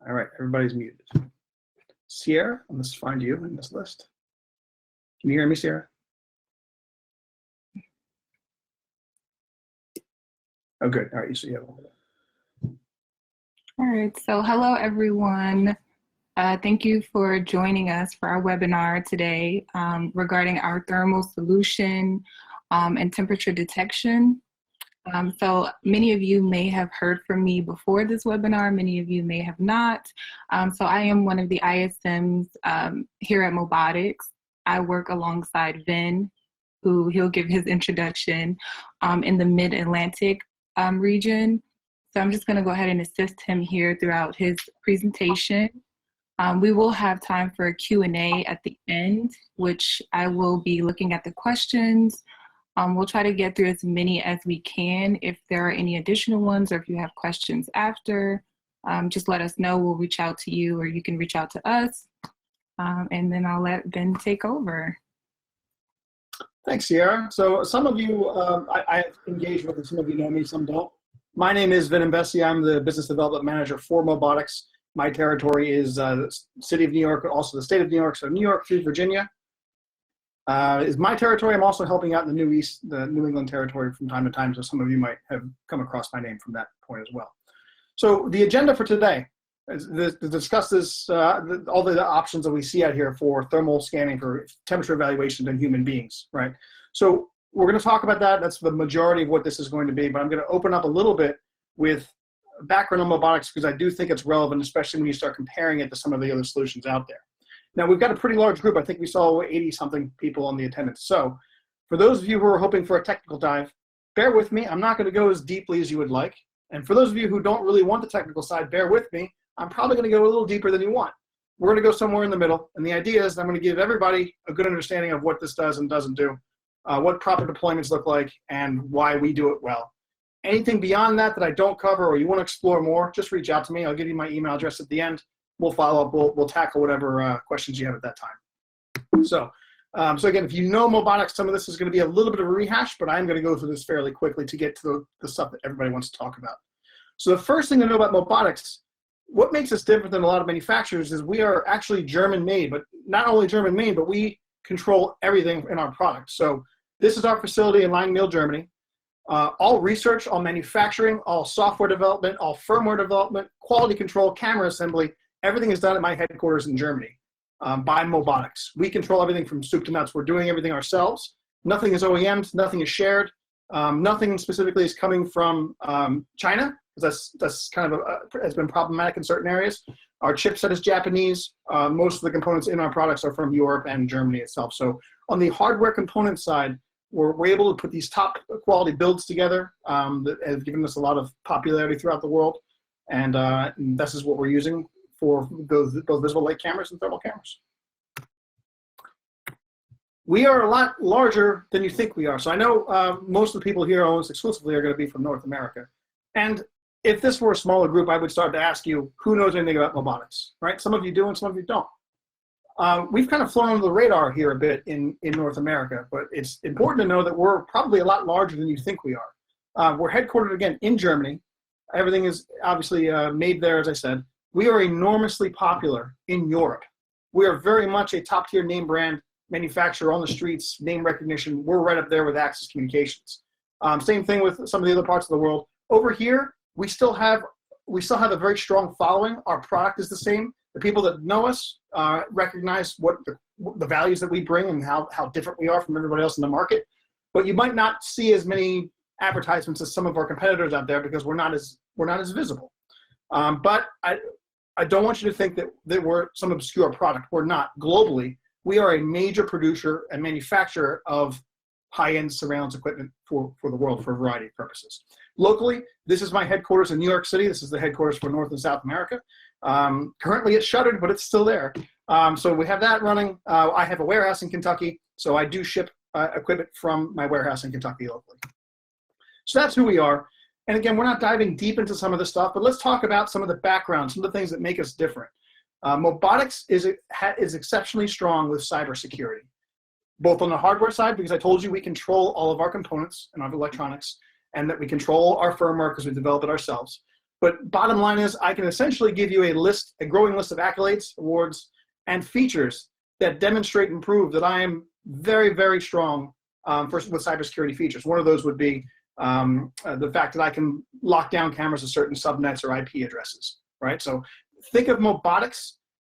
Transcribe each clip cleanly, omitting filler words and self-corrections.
All right, everybody's muted. Sierra, let's find you in this list. Can you hear me, Sierra? Oh, good. All right, so you have all right, so hello, everyone. Thank you for joining us for our webinar today regarding our thermal solution and temperature detection. So many of you may have heard from me before this webinar, many of you may have not. So I am one of the ISMs here at MOBOTIX. I work alongside Vin, who he'll give his introduction in the Mid-Atlantic region. So I'm just gonna go ahead and assist him here throughout his presentation. We will have time for a Q&A at the end, which I will be looking at the questions. We'll try to get through as many as we can. If there are any additional ones or if you have questions after, just let us know. We'll reach out to you or you can reach out to us. And then I'll let Ben take over. Thanks, Sierra. So some of you I engage with, and some of you know me, some don't. My name is Vin Bessie. I'm the Business Development Manager for MOBOTIX. My territory is the city of New York, but also the state of New York. So New York through Virginia is my territory. I'm also helping out in the New England territory from time to time. So some of you might have come across my name from that point as well. So the agenda for today is to discuss this, all the options that we see out here for thermal scanning for temperature evaluation in human beings, right? So we're going to talk about that. That's the majority of what this is going to be, but I'm going to open up a little bit with background on MOBOTIX because I do think it's relevant, especially when you start comparing it to some of the other solutions out there. Now, we've got a pretty large group. I think we saw 80-something people on the attendance. So for those of you who are hoping for a technical dive, bear with me. I'm not going to go as deeply as you would like. And for those of you who don't really want the technical side, bear with me. I'm probably going to go a little deeper than you want. We're going to go somewhere in the middle. And the idea is I'm going to give everybody a good understanding of what this does and doesn't do, what proper deployments look like, and why we do it well. Anything beyond that that I don't cover or you want to explore more, just reach out to me. I'll give you my email address at the end. We'll follow up. We'll tackle whatever questions you have at that time. So again, if you know MOBOTIX, some of this is going to be a little bit of a rehash, but I'm going to go through this fairly quickly to get to the stuff that everybody wants to talk about. So the first thing to know about MOBOTIX, what makes us different than a lot of manufacturers is we are actually German-made, but not only German-made, but we control everything in our product. So this is our facility in Langmiel, Germany. All research, all manufacturing, all software development, all firmware development, quality control, camera assembly, everything is done at my headquarters in Germany by MOBOTIX. We control everything from soup to nuts. We're doing everything ourselves. Nothing is OEM'd, nothing is shared. Nothing specifically is coming from China, because that's kind of has been problematic in certain areas. Our chipset is Japanese. Most of the components in our products are from Europe and Germany itself. So on the hardware component side, we're able to put these top quality builds together that have given us a lot of popularity throughout the world. And this is what we're using for both visible light cameras and thermal cameras. We are a lot larger than you think we are. So I know most of the people here almost exclusively are going to be from North America. And if this were a smaller group, I would start to ask you, who knows anything about MOBOTIX, right? Some of you do and some of you don't. We've kind of flown under the radar here a bit in North America, but it's important to know that we're probably a lot larger than you think we are. We're headquartered, again, in Germany. Everything is obviously made there, as I said. We are enormously popular in Europe. We are very much a top-tier name brand manufacturer on the streets, name recognition. We're right up there with Axis Communications. Same thing with some of the other parts of the world. Over here, we still have a very strong following. Our product is the same. The people that know us recognize what the values that we bring and how different we are from everybody else in the market. But you might not see as many advertisements as some of our competitors out there because we're not as visible. But I don't want you to think that we're some obscure product. We're not. Globally, we are a major producer and manufacturer of high-end surveillance equipment for the world for a variety of purposes. Locally, this is my headquarters in New York City. This is the headquarters for North and South America. Currently it's shuttered, but it's still there. So we have that running. I have a warehouse in Kentucky, so I do ship equipment from my warehouse in Kentucky locally. So that's who we are. And again, we're not diving deep into some of this stuff, but let's talk about some of the background, some of the things that make us different. MOBOTIX is exceptionally strong with cybersecurity, both on the hardware side, because I told you we control all of our components and our electronics, and that we control our firmware because we develop it ourselves. But bottom line is I can essentially give you a growing list of accolades, awards, and features that demonstrate and prove that I am very, very strong with cybersecurity features. One of those would be the fact that I can lock down cameras to certain subnets or IP addresses, right? So think of MOBOTIX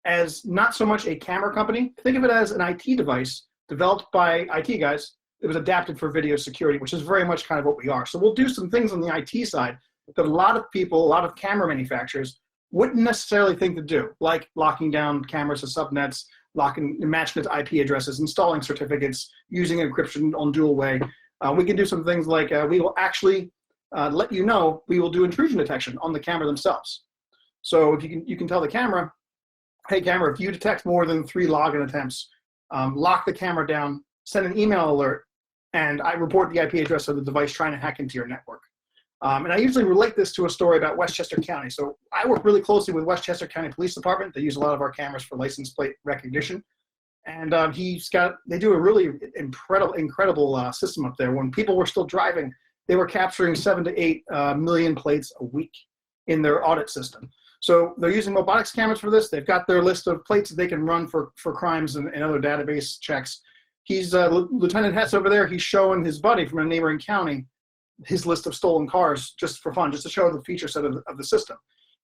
as not so much a camera company. Think of it as an IT device developed by IT guys. It was adapted for video security, which is very much kind of what we are. So we'll do some things on the IT side that a lot of people, a lot of camera manufacturers wouldn't necessarily think to do, like locking down cameras to subnets, matching it to IP addresses, installing certificates, using encryption on dual way. We can do some things like we will actually let you know, we will do intrusion detection on the camera themselves. So if you can tell the camera, hey camera, if you detect more than 3 login attempts, lock the camera down, send an email alert, and I report the IP address of the device trying to hack into your network. And I usually relate this to a story about Westchester County. So I work really closely with Westchester County Police Department. They use a lot of our cameras for license plate recognition. And they do a really incredible system up there. When people were still driving, they were capturing 7 to 8 million plates a week in their audit system. So they're using MOBOTIX cameras for this. They've got their list of plates that they can run for crimes and other database checks. He's Lieutenant Hess over there. He's showing his buddy from a neighboring county his list of stolen cars just for fun, just to show the feature set of the system.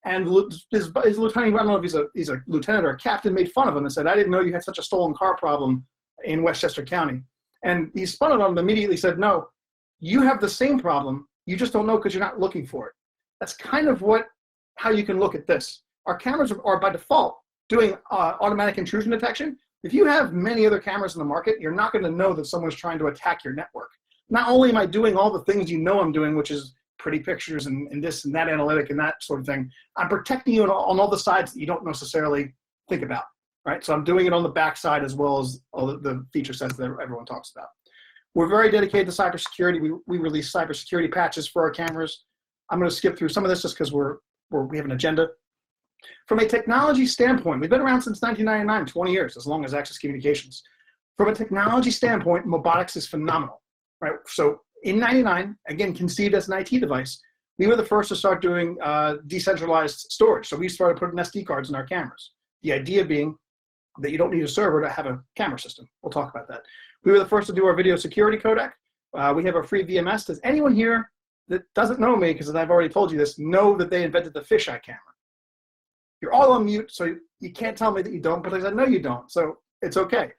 And his lieutenant, I don't know if he's a lieutenant or a captain, made fun of him and said, I didn't know you had such a stolen car problem in Westchester County. And he spun it on him, immediately said, no, you have the same problem. You just don't know because you're not looking for it. That's kind of how you can look at this. Our cameras are by default doing automatic intrusion detection. If you have many other cameras in the market, you're not going to know that someone's trying to attack your network. Not only am I doing all the things you know I'm doing, which is pretty pictures and this and that analytic and that sort of thing, I'm protecting you on all the sides that you don't necessarily think about, right? So I'm doing it on the back side as well as all the feature sets that everyone talks about. We're very dedicated to cybersecurity. We release cybersecurity patches for our cameras. I'm going to skip through some of this just because we have an agenda. From a technology standpoint, we've been around since 1999, 20 years, as long as Access Communications. From a technology standpoint, MOBOTIX is phenomenal, right? So in 99, again, conceived as an IT device, we were the first to start doing decentralized storage. So we started putting SD cards in our cameras. The idea being that you don't need a server to have a camera system. We'll talk about that. We were the first to do our video security codec. We have a free VMS. Does anyone here that doesn't know me, because I've already told you this, know that they invented the fisheye camera? You're all on mute, so you can't tell me that you don't, but I know you don't, so it's okay.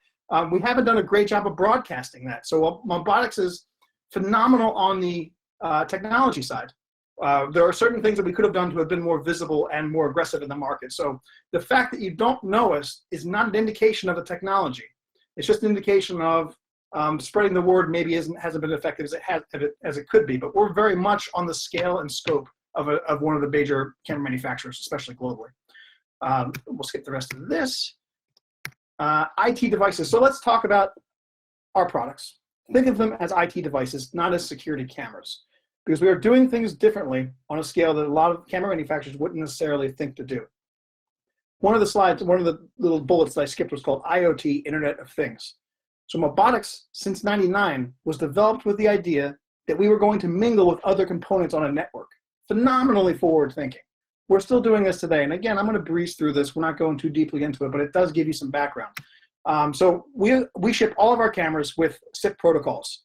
We haven't done a great job of broadcasting that. So MOBOTIX is phenomenal on the technology side. There are certain things that we could have done to have been more visible and more aggressive in the market. So the fact that you don't know us is not an indication of the technology. It's just an indication of spreading the word maybe hasn't been effective as it could be. But we're very much on the scale and scope of one of the major camera manufacturers, especially globally. We'll skip the rest of this. IT devices. So let's talk about our products. Think of them as IT devices, not as security cameras, because we are doing things differently on a scale that a lot of camera manufacturers wouldn't necessarily think to do. One of the slides, one of the little bullets that I skipped was called IoT, Internet of Things. So MOBOTIX, since '99, was developed with the idea that we were going to mingle with other components on a network. Phenomenally forward thinking. We're still doing this today. And again, I'm going to breeze through this. We're not going too deeply into it, but it does give you some background. So we ship all of our cameras with SIP protocols.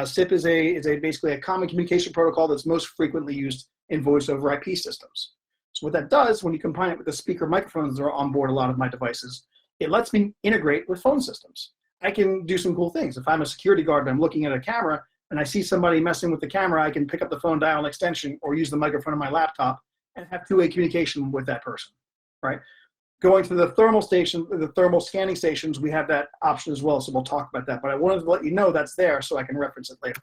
SIP is basically a common communication protocol that's most frequently used in voice over IP systems. So what that does, when you combine it with the speaker microphones that are on board a lot of my devices, it lets me integrate with phone systems. I can do some cool things. If I'm a security guard and I'm looking at a camera and I see somebody messing with the camera, I can pick up the phone, dial an extension, or use the microphone on my laptop and have two-way communication with that person, right? Going to the thermal station, the thermal scanning stations, we have that option as well, so we'll talk about that. But I wanted to let you know that's there so I can reference it later.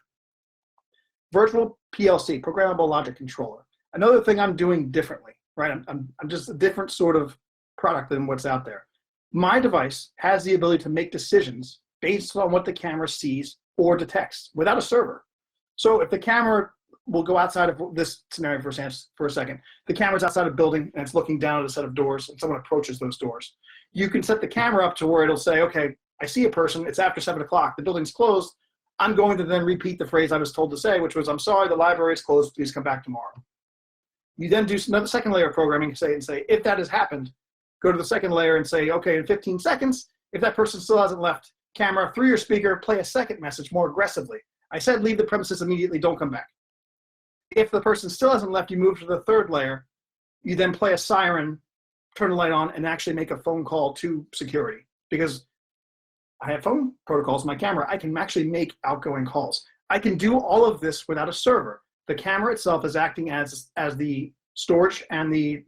Virtual PLC, Programmable Logic Controller. Another thing I'm doing differently, right? I'm just a different sort of product than what's out there. My device has the ability to make decisions based on what the camera sees or detects without a server. So if the camera, we'll go outside of this scenario for a second. The camera's outside a building and it's looking down at a set of doors and someone approaches those doors. You can set the camera up to where it'll say, okay, I see a person, it's after 7 o'clock, the building's closed. I'm going to then repeat the phrase I was told to say, which was, I'm sorry, the library is closed, please come back tomorrow. You then do another second layer of programming, say, if that has happened, go to the second layer and say, okay, in 15 seconds, if that person still hasn't left, camera through your speaker, play a second message more aggressively. I said leave the premises immediately, don't come back. If the person still hasn't left, you move to the third layer. You then play a siren, turn the light on, and actually make a phone call to security. Because I have phone protocols on my camera, I can actually make outgoing calls. I can do all of this without a server. The camera itself is acting as the storage and the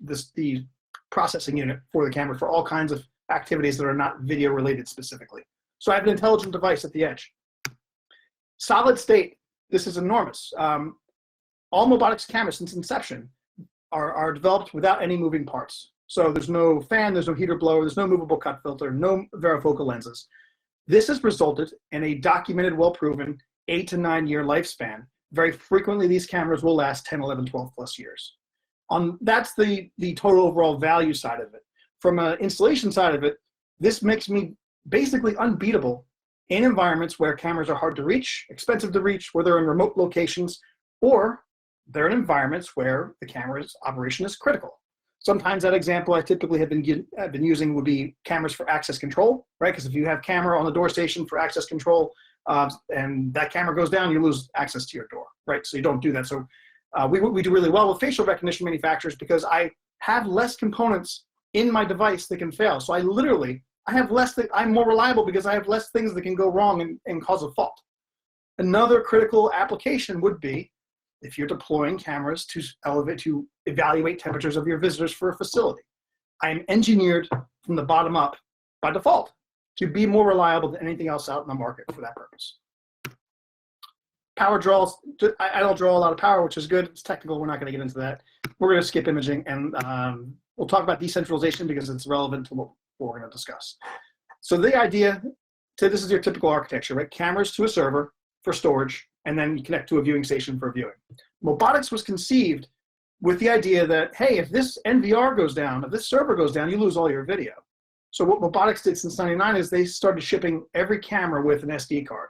processing unit for the camera for all kinds of activities that are not video related specifically. So I have an intelligent device at the edge. Solid state, this is enormous. All MOBOTIX cameras since inception are developed without any moving parts. So there's no fan, there's no heater blower, there's no movable cut filter, no varifocal lenses. This has resulted in a documented, well-proven 8 to 9 year lifespan. Very frequently, these cameras will last 10, 11, 12 plus years. That's the total overall value side of it. From an installation side of it, this makes me basically unbeatable in environments where cameras are hard to reach, expensive to reach, where they're in remote locations, or they're in environments where the camera's operation is critical. Sometimes that example I typically have been using would be cameras for access control, right? Because if you have camera on the door station for access control and that camera goes down, you lose access to your door, right? So you don't do that. So we do really well with facial recognition manufacturers because I have less components in my device that can fail. So I'm more reliable because I have less things that can go wrong and cause a fault. Another critical application would be if you're deploying cameras to evaluate temperatures of your visitors for a facility. I am engineered from the bottom up by default to be more reliable than anything else out in the market for that purpose. Power draws, I don't draw a lot of power, which is good. It's technical, we're not gonna get into that. We're gonna skip imaging and we'll talk about decentralization because it's relevant to what we're gonna discuss. So the idea, this is your typical architecture, right? Cameras to a server for storage, and then you connect to a viewing station for viewing. MOBOTIX was conceived with the idea that, hey, if this NVR goes down, if this server goes down, you lose all your video. So what MOBOTIX did since '99 is they started shipping every camera with an SD card,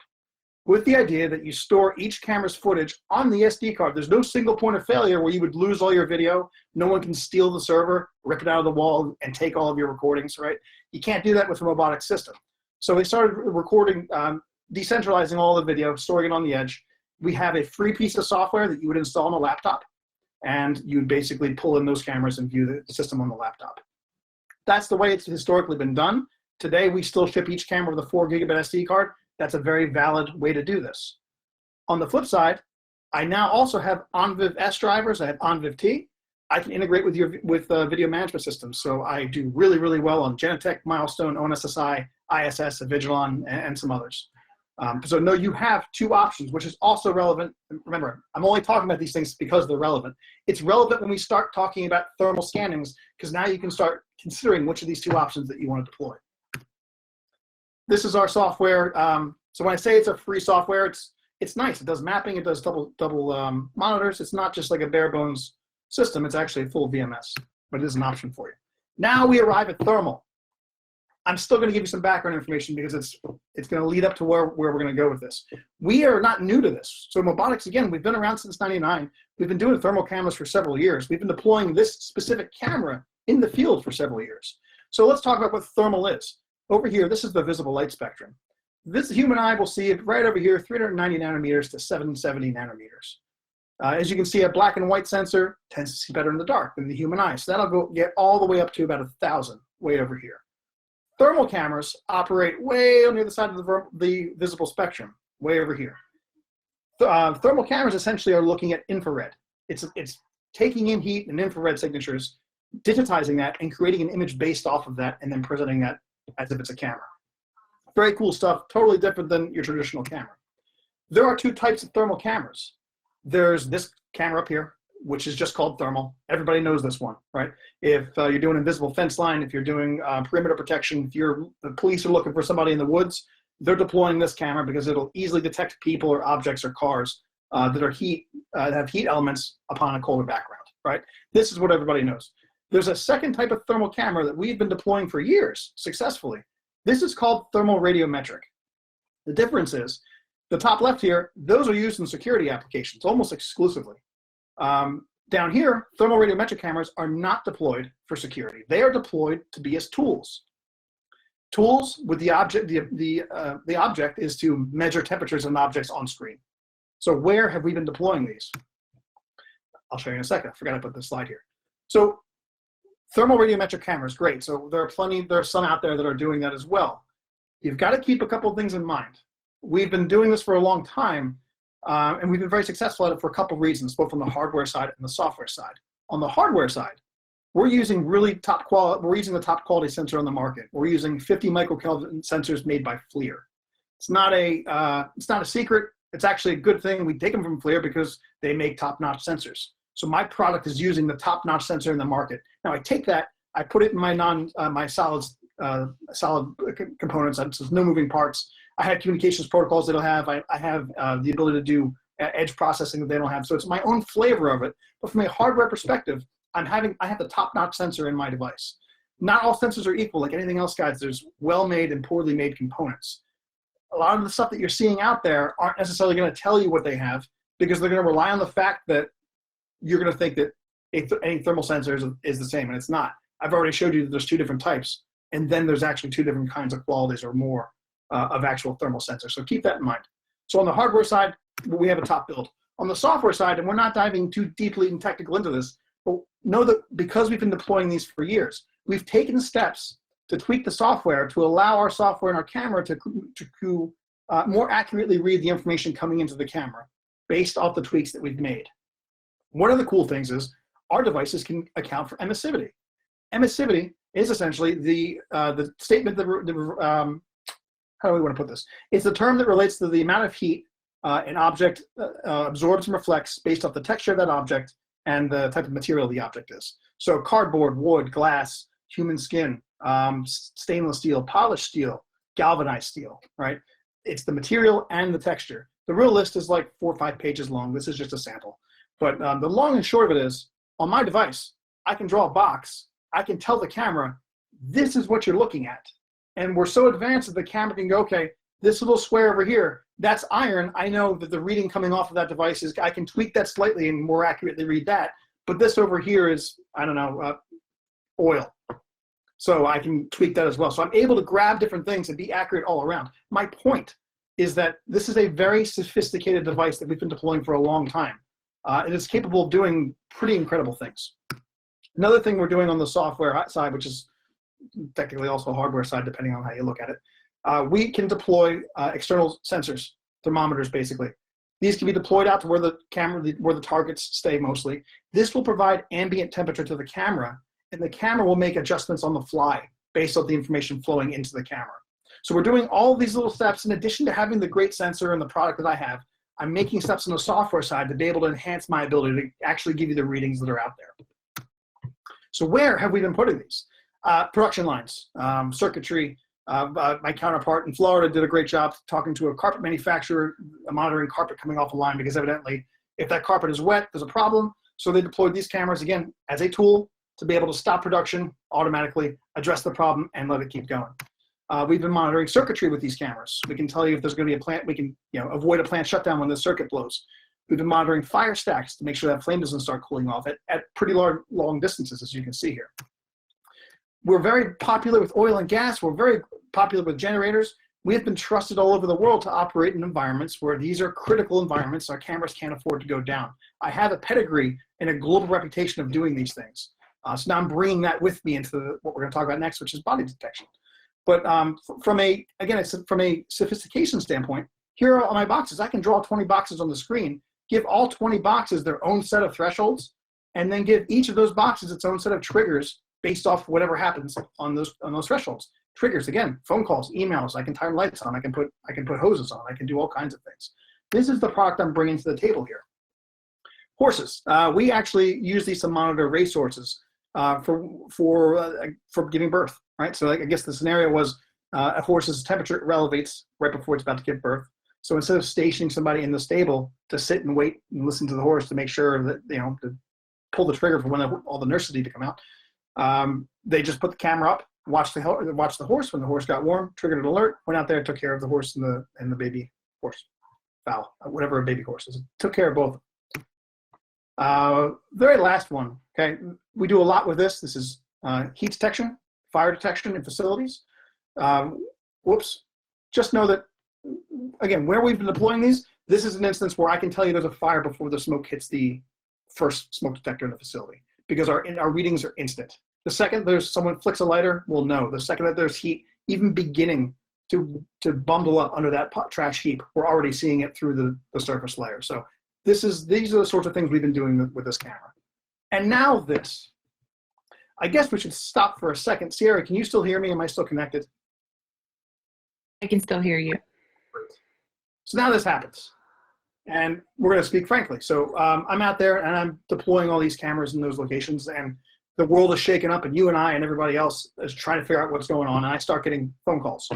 with the idea that you store each camera's footage on the SD card. There's no single point of failure where you would lose all your video. No one can steal the server, rip it out of the wall, and take all of your recordings, right? You can't do that with a MOBOTIX system. So they started recording, decentralizing all the video, storing it on the edge. We have a free piece of software that you would install on a laptop, and you would basically pull in those cameras and view the system on the laptop. That's the way it's historically been done. Today, we still ship each camera with a 4 gigabit SD card. That's a very valid way to do this. On the flip side, I now also have OnViv S drivers. I have OnViv T. I can integrate with video management systems. So I do really, really well on Genetec, Milestone, ONSSI, ISS, Avigilon, and some others. So no, you have two options, which is also relevant. Remember, I'm only talking about these things because they're relevant. It's relevant when we start talking about thermal scannings, because now you can start considering which of these two options that you want to deploy. This is our software. So when I say it's a free software, it's nice. It does mapping. It does double monitors. It's not just like a bare bones system. It's actually a full VMS, but it is an option for you. Now we arrive at thermal. I'm still going to give you some background information because it's going to lead up to where we're going to go with this. We are not new to this. So MOBOTIX, again, we've been around since '99. We've been doing thermal cameras for several years. We've been deploying this specific camera in the field for several years. So let's talk about what thermal is. Over here, this is the visible light spectrum. This human eye will see it right over here, 390 nanometers to 770 nanometers. As you can see, a black and white sensor tends to see better in the dark than the human eye. So that'll get all the way up to about 1,000, way over here. Thermal cameras operate way on the other side of the visible spectrum, way over here. Thermal cameras essentially are looking at infrared. It's taking in heat and infrared signatures, digitizing that, and creating an image based off of that, and then presenting that as if it's a camera. Very cool stuff, totally different than your traditional camera. There are two types of thermal cameras. There's this camera up here, which is just called thermal. Everybody knows this one, right? If you're doing invisible fence line, if you're doing perimeter protection, if the police are looking for somebody in the woods, they're deploying this camera because it'll easily detect people or objects or cars that have heat elements upon a colder background, right? This is what everybody knows. There's a second type of thermal camera that we've been deploying for years successfully. This is called thermal radiometric. The difference is, the top left here, those are used in security applications almost exclusively. Down here, thermal radiometric cameras are not deployed for security. They are deployed to be as tools. Tools with the object, the object is to measure temperatures in objects on screen. So where have we been deploying these? I'll show you in a second. I forgot to put this slide here. So thermal radiometric cameras, great. So there are some out there that are doing that as well. You've got to keep a couple of things in mind. We've been doing this for a long time, and we've been very successful at it for a couple of reasons, both on the hardware side and the software side. On the hardware side, we're using really top quality. We're using the top quality sensor on the market. We're using 50 microkelvin sensors made by FLIR. It's not a secret. It's actually a good thing. We take them from FLIR because they make top-notch sensors. So my product is using the top-notch sensor in the market. Now I take that, I put it in my my solid components. So there's no moving parts. I have communications protocols they don't have. I have the ability to do edge processing that they don't have. So it's my own flavor of it. But from a hardware perspective, I have the top-notch sensor in my device. Not all sensors are equal. Like anything else, guys, there's well-made and poorly made components. A lot of the stuff that you're seeing out there aren't necessarily going to tell you what they have, because they're going to rely on the fact that you're going to think that any thermal sensor is the same, and it's not. I've already showed you that there's two different types, and then there's actually two different kinds of qualities or more of actual thermal sensors. So keep that in mind. So on the hardware side, we have a top build. On the software side, and we're not diving too deeply and technical into this, but know that because we've been deploying these for years, we've taken steps to tweak the software to allow our software and our camera to more accurately read the information coming into the camera based off the tweaks that we've made. One of the cool things is our devices can account for emissivity. Emissivity is essentially the statement that, how do we want to put this? It's the term that relates to the amount of heat an object absorbs and reflects based off the texture of that object and the type of material the object is. So cardboard, wood, glass, human skin, stainless steel, polished steel, galvanized steel, right? It's the material and the texture. The real list is like 4 or 5 pages long. This is just a sample. But the long and short of it is, on my device, I can draw a box. I can tell the camera, this is what you're looking at. And we're so advanced that the camera can go, okay, this little square over here, that's iron. I know that the reading coming off of that device is, I can tweak that slightly and more accurately read that. But this over here is, I don't know, oil. So I can tweak that as well. So I'm able to grab different things and be accurate all around. My point is that this is a very sophisticated device that we've been deploying for a long time. It is capable of doing pretty incredible things. Another thing we're doing on the software side, which is technically also hardware side, depending on how you look at it, we can deploy external sensors, thermometers basically. These can be deployed out to where the targets stay mostly. This will provide ambient temperature to the camera, and the camera will make adjustments on the fly based on the information flowing into the camera. So we're doing all these little steps in addition to having the great sensor and the product that I have. I'm making steps on the software side to be able to enhance my ability to actually give you the readings that are out there. So where have we been putting these? Production lines, circuitry. My counterpart in Florida did a great job talking to a carpet manufacturer, monitoring carpet coming off a line, because evidently if that carpet is wet, there's a problem. So they deployed these cameras, again, as a tool to be able to stop production automatically, address the problem, and let it keep going. We've been monitoring circuitry with these cameras. We can tell you if there's going to be a plant, we can avoid a plant shutdown when the circuit blows. We've been monitoring fire stacks to make sure that flame doesn't start cooling off at pretty long distances, as you can see here. We're very popular with oil and gas. We're very popular with generators. We have been trusted all over the world to operate in environments where these are critical environments our cameras can't afford to go down. I have a pedigree and a global reputation of doing these things. So now I'm bringing that with me into what we're going to talk about next, which is body detection. But from a sophistication standpoint, here on my boxes, I can draw 20 boxes on the screen, give all 20 boxes their own set of thresholds, and then give each of those boxes its own set of triggers based off whatever happens on those thresholds. Triggers, again, phone calls, emails. I can turn lights on. I can put hoses on. I can do all kinds of things. This is the product I'm bringing to the table here. Horses. We actually use these to monitor racehorses for giving birth. Right. So I guess the scenario was a horse's temperature elevates right before it's about to give birth. So instead of stationing somebody in the stable to sit and wait and listen to the horse to make sure that to pull the trigger for when all the nurses need to come out, they just put the camera up, watched the horse. When the horse got warm, triggered an alert, went out there, took care of the horse and the baby horse, foal, whatever a baby horse is. Took care of both. Very last one, okay? We do a lot with this. This is heat detection, fire detection in facilities. Whoops. Just know that, again, where we've been deploying these, this is an instance where I can tell you there's a fire before the smoke hits the first smoke detector in the facility, because our readings are instant. The second there's someone flicks a lighter, we'll know. The second that there's heat, even beginning to bundle up under that trash heap, we're already seeing it through the surface layer. So these are the sorts of things we've been doing with this camera. And now this. I guess we should stop for a second. Sierra, can you still hear me? Am I still connected? I can still hear you. So now this happens. And we're going to speak frankly. So I'm out there and I'm deploying all these cameras in those locations, and the world is shaken up, and you and I and everybody else is trying to figure out what's going on. And I start getting phone calls.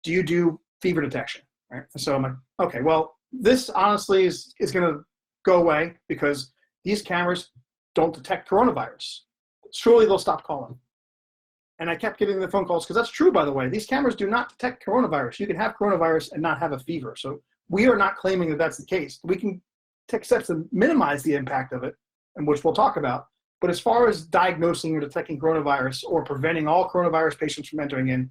Do you do fever detection? Right? And so I'm like, okay, well, this honestly is going to go away because these cameras don't detect coronavirus. Surely they'll stop calling. And I kept getting the phone calls, because that's true, by the way. These cameras do not detect coronavirus. You can have coronavirus and not have a fever. So we are not claiming that that's the case. We can take steps to minimize the impact of it, and which we'll talk about. But as far as diagnosing or detecting coronavirus or preventing all coronavirus patients from entering in,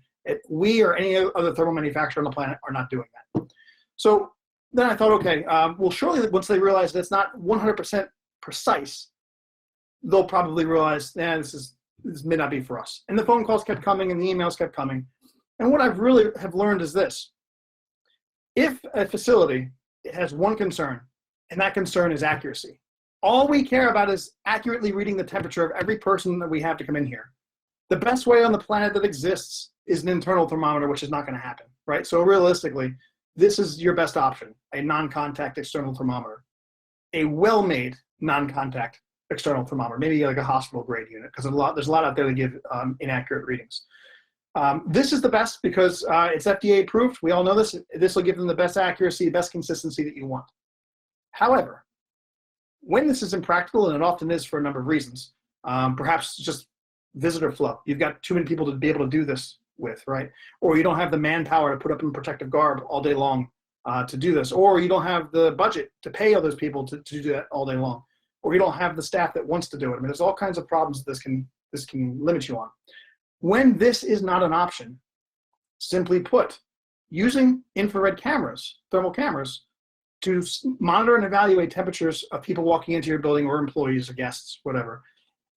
we or any other thermal manufacturer on the planet are not doing that. So then I thought, okay, well, surely once they realize that it's not 100% precise, they'll probably realize, this may not be for us. And the phone calls kept coming and the emails kept coming. And what I've really have learned is this. If a facility has one concern, and that concern is accuracy, all we care about is accurately reading the temperature of every person that we have to come in here. The best way on the planet that exists is an internal thermometer, which is not going to happen, right? So realistically, this is your best option, a non-contact external thermometer, a well-made non-contact external thermometer, maybe like a hospital grade unit, because there's a lot out there that give inaccurate readings. This is the best because it's FDA approved. We all know this. This will give them the best accuracy, best consistency that you want. However, when this is impractical, and it often is for a number of reasons, perhaps just visitor flow. You've got too many people to be able to do this with, right? Or you don't have the manpower to put up in protective garb all day long to do this. Or you don't have the budget to pay all those people to do that all day long. Or you don't have the staff that wants to do it. I mean, there's all kinds of problems that this can limit you on. When this is not an option, simply put, using infrared cameras, thermal cameras, to monitor and evaluate temperatures of people walking into your building, or employees or guests, whatever,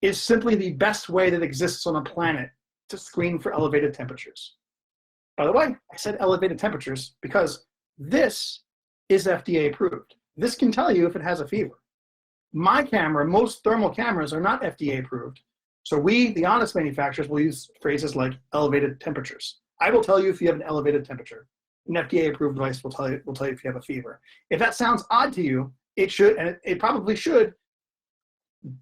is simply the best way that exists on the planet to screen for elevated temperatures. By the way, I said elevated temperatures because this is FDA approved. This can tell you if it has a fever. My camera, most thermal cameras are not FDA approved. So we, the honest manufacturers, will use phrases like elevated temperatures. I will tell you if you have an elevated temperature. An FDA-approved device will tell you if you have a fever. If that sounds odd to you, it should, and it probably should.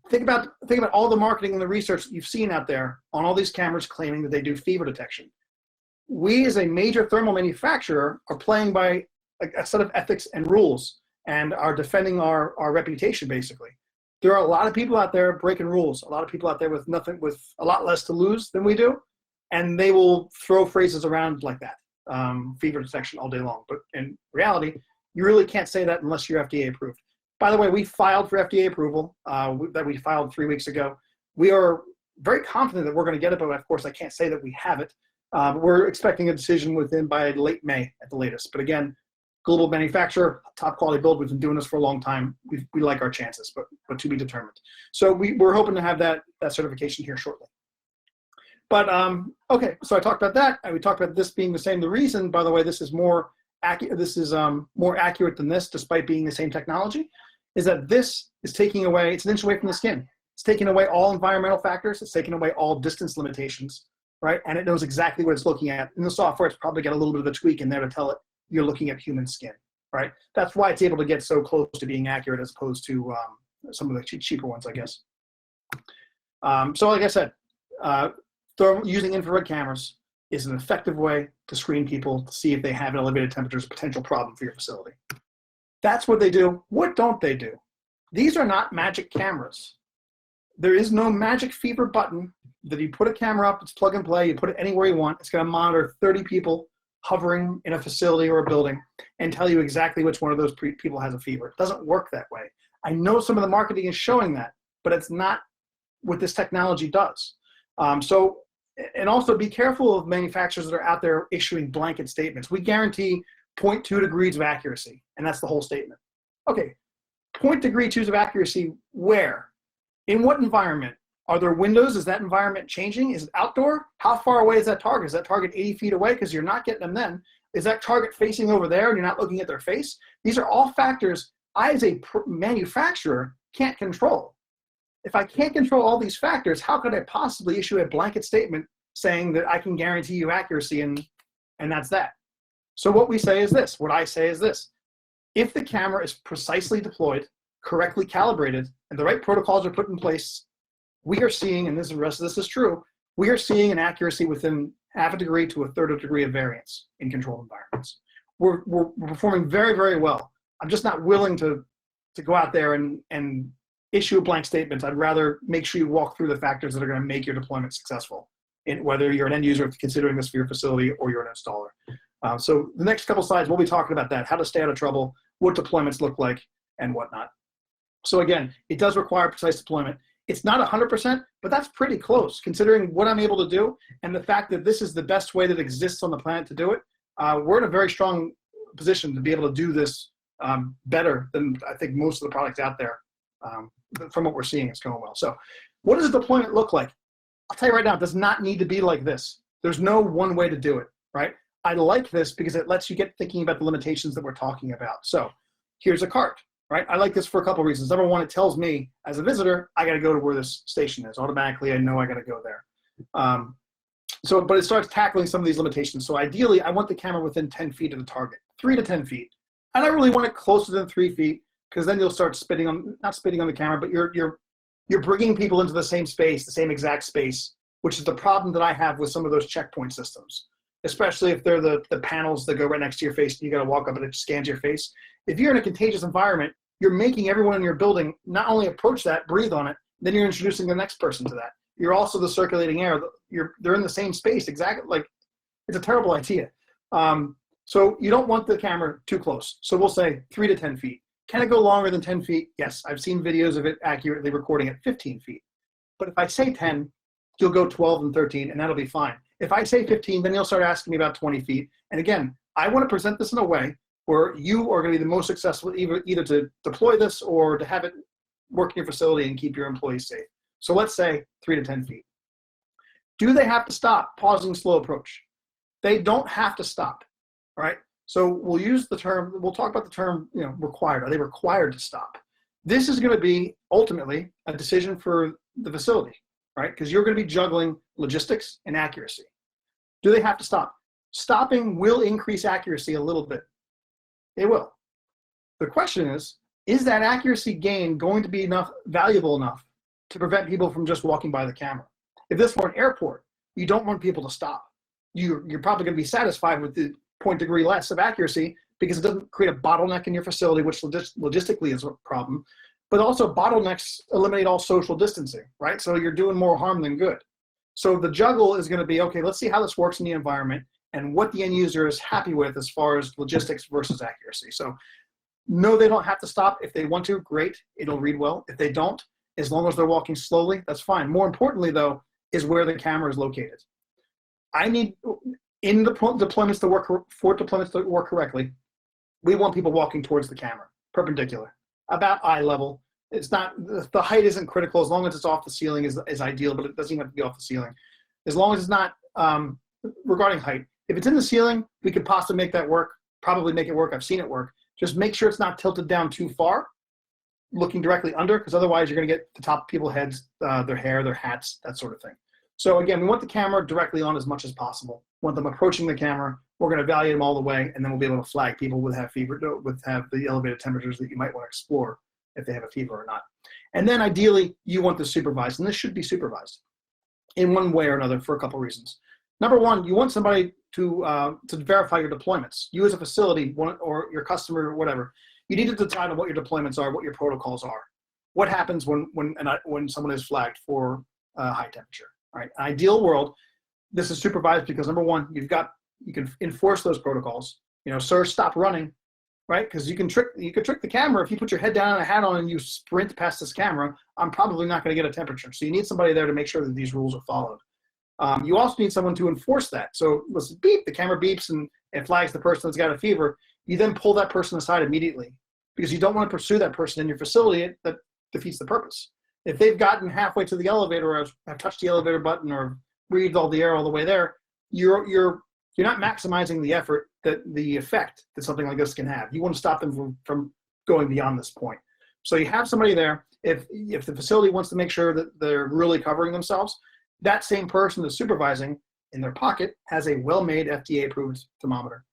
Think about all the marketing and the research that you've seen out there on all these cameras claiming that they do fever detection. We, as a major thermal manufacturer, are playing by a set of ethics and rules, and are defending our reputation, basically. There are a lot of people out there breaking rules, a lot of people out there with a lot less to lose than we do, and they will throw phrases around like that, fever detection all day long. But in reality, you really can't say that unless you're FDA approved. By the way, we filed for FDA approval that we filed 3 weeks ago. We are very confident that we're going to get it, but of course I can't say that we have it. We're expecting a decision by late May at the latest. But again, global manufacturer, top quality build. We've been doing this for a long time. We like our chances, but to be determined. So we're hoping to have that certification here shortly. But okay, so I talked about that. We talked about this being the same. The reason, by the way, this is more accurate. This is more accurate than this, despite being the same technology, is that this is taking away. It's an inch away from the skin. It's taking away all environmental factors. It's taking away all distance limitations, right? And it knows exactly what it's looking at. In the software, it's probably got a little bit of a tweak in there to tell it you're looking at human skin, right? That's why it's able to get so close to being accurate as opposed to some of the cheaper ones, I guess. So like I said, using infrared cameras is an effective way to screen people to see if they have an elevated temperature as a potential problem for your facility. That's what they do. What don't they do? These are not magic cameras. There is no magic fever button that you put a camera up, it's plug and play, you put it anywhere you want. It's going to monitor 30 people hovering in a facility or a building and tell you exactly which one of those people has a fever. It doesn't work that way. I know some of the marketing is showing that, but it's not what this technology does. And also be careful of manufacturers that are out there issuing blanket statements. We guarantee 0.2 degrees of accuracy, and that's the whole statement. Okay, 0.2 of accuracy where? In what environment? Are there windows? Is that environment changing? Is it outdoor? How far away is that target? Is that target 80 feet away? Because you're not getting them then. Is that target facing over there and you're not looking at their face? These are all factors I, as a manufacturer, can't control. If I can't control all these factors, how could I possibly issue a blanket statement saying that I can guarantee you accuracy and that's that? So what we say is this, what I say is this. If the camera is precisely deployed, correctly calibrated, and the right protocols are put in place, we are seeing, and the rest of this is true, we are seeing an accuracy within 0.5 degree to 1/3 degree of variance in controlled environments. We're performing very, very well. I'm just not willing to go out there and issue a blank statement. I'd rather make sure you walk through the factors that are going to make your deployment successful, whether you're an end user considering this for your facility or you're an installer. So the next couple slides, we'll be talking about that, how to stay out of trouble, what deployments look like, and whatnot. So again, it does require precise deployment. It's not 100%, but that's pretty close considering what I'm able to do and the fact that this is the best way that exists on the planet to do it. We're in a very strong position to be able to do this better than I think most of the products out there. From what we're seeing, it's going well. So what does a deployment look like? I'll tell you right now, it does not need to be like this. There's no one way to do it, right? I like this because it lets you get thinking about the limitations that we're talking about. So here's a cart, right? I like this for a couple of reasons. Number one, it tells me as a visitor, I got to go to where this station is. Automatically, I know I got to go there. But it starts tackling some of these limitations. So ideally, I want the camera within 10 feet of the target, 3 to 10 feet. I don't really want it closer than 3 feet because then you'll start not spitting on the camera, but you're bringing people into the same space, the same exact space, which is the problem that I have with some of those checkpoint systems, especially if they're the panels that go right next to your face and you got to walk up and it scans your face. If you're in a contagious environment, you're making everyone in your building not only approach that, breathe on it, then you're introducing the next person to that. You're also the circulating air. They're in the same space, exactly. Like, it's a terrible idea. So you don't want the camera too close. So we'll say 3 to 10 feet. Can it go longer than 10 feet? Yes, I've seen videos of it accurately recording at 15 feet. But if I say 10, you'll go 12 and 13, and that'll be fine. If I say 15, then you'll start asking me about 20 feet. And again, I want to present this in a way where you are going to be the most successful, either to deploy this or to have it work in your facility and keep your employees safe. So let's say 3 to 10 feet. Do they have to stop? Pausing slow approach. They don't have to stop, all right? So we'll talk about the term, required. Are they required to stop? This is going to be ultimately a decision for the facility, right? Because you're going to be juggling logistics and accuracy. Do they have to stop? Stopping will increase accuracy a little bit. It will. The question is that accuracy gain going to be valuable enough to prevent people from just walking by the camera? If this were an airport, you don't want people to stop. You're probably going to be satisfied with the 0.1 degree less of accuracy because it doesn't create a bottleneck in your facility, which logistically is a problem. But also bottlenecks eliminate all social distancing, right? So you're doing more harm than good. So the juggle is going to be, okay, let's see how this works in the environment and what the end user is happy with as far as logistics versus accuracy. So no, they don't have to stop. If they want to, great, it'll read well. If they don't, as long as they're walking slowly, that's fine. More importantly, though, is where the camera is located. I need, in the deployments to work correctly, we want people walking towards the camera, perpendicular, about eye level. It's not, the height isn't critical. As long as it's off the ceiling is ideal, but it doesn't even have to be off the ceiling. As long as it's not, regarding height, if it's in the ceiling, we could possibly make that work, probably make it work. I've seen it work. Just make sure it's not tilted down too far, looking directly under, because otherwise you're going to get the top of people's heads, their hair, their hats, that sort of thing. So again, we want the camera directly on as much as possible. We want them approaching the camera. We're going to evaluate them all the way, and then we'll be able to flag people with have the elevated temperatures that you might want to explore if they have a fever or not. And then ideally, you want this supervised, and this should be supervised in one way or another for a couple reasons. Number one, you want somebody to verify your deployments. You as a facility or your customer or whatever, you need to decide on what your deployments are, what your protocols are. What happens when someone is flagged for high temperature, right? Ideal world, this is supervised because number one, you can enforce those protocols. Sir, stop running. right? Because you could trick the camera. If you put your head down and a hat on and you sprint past this camera, I'm probably not going to get a temperature. So you need somebody there to make sure that these rules are followed. You also need someone to enforce that. So let's beep, the camera beeps and it flags the person that's got a fever. You then pull that person aside immediately because you don't want to pursue that person in your facility. That defeats the purpose. If they've gotten halfway to the elevator or have touched the elevator button or breathed all the air all the way there, you're not maximizing the effort, the effect that something like this can have. You want to stop them from going beyond this point. So you have somebody there. If the facility wants to make sure that they're really covering themselves, that same person that's supervising in their pocket has a well-made FDA-approved thermometer.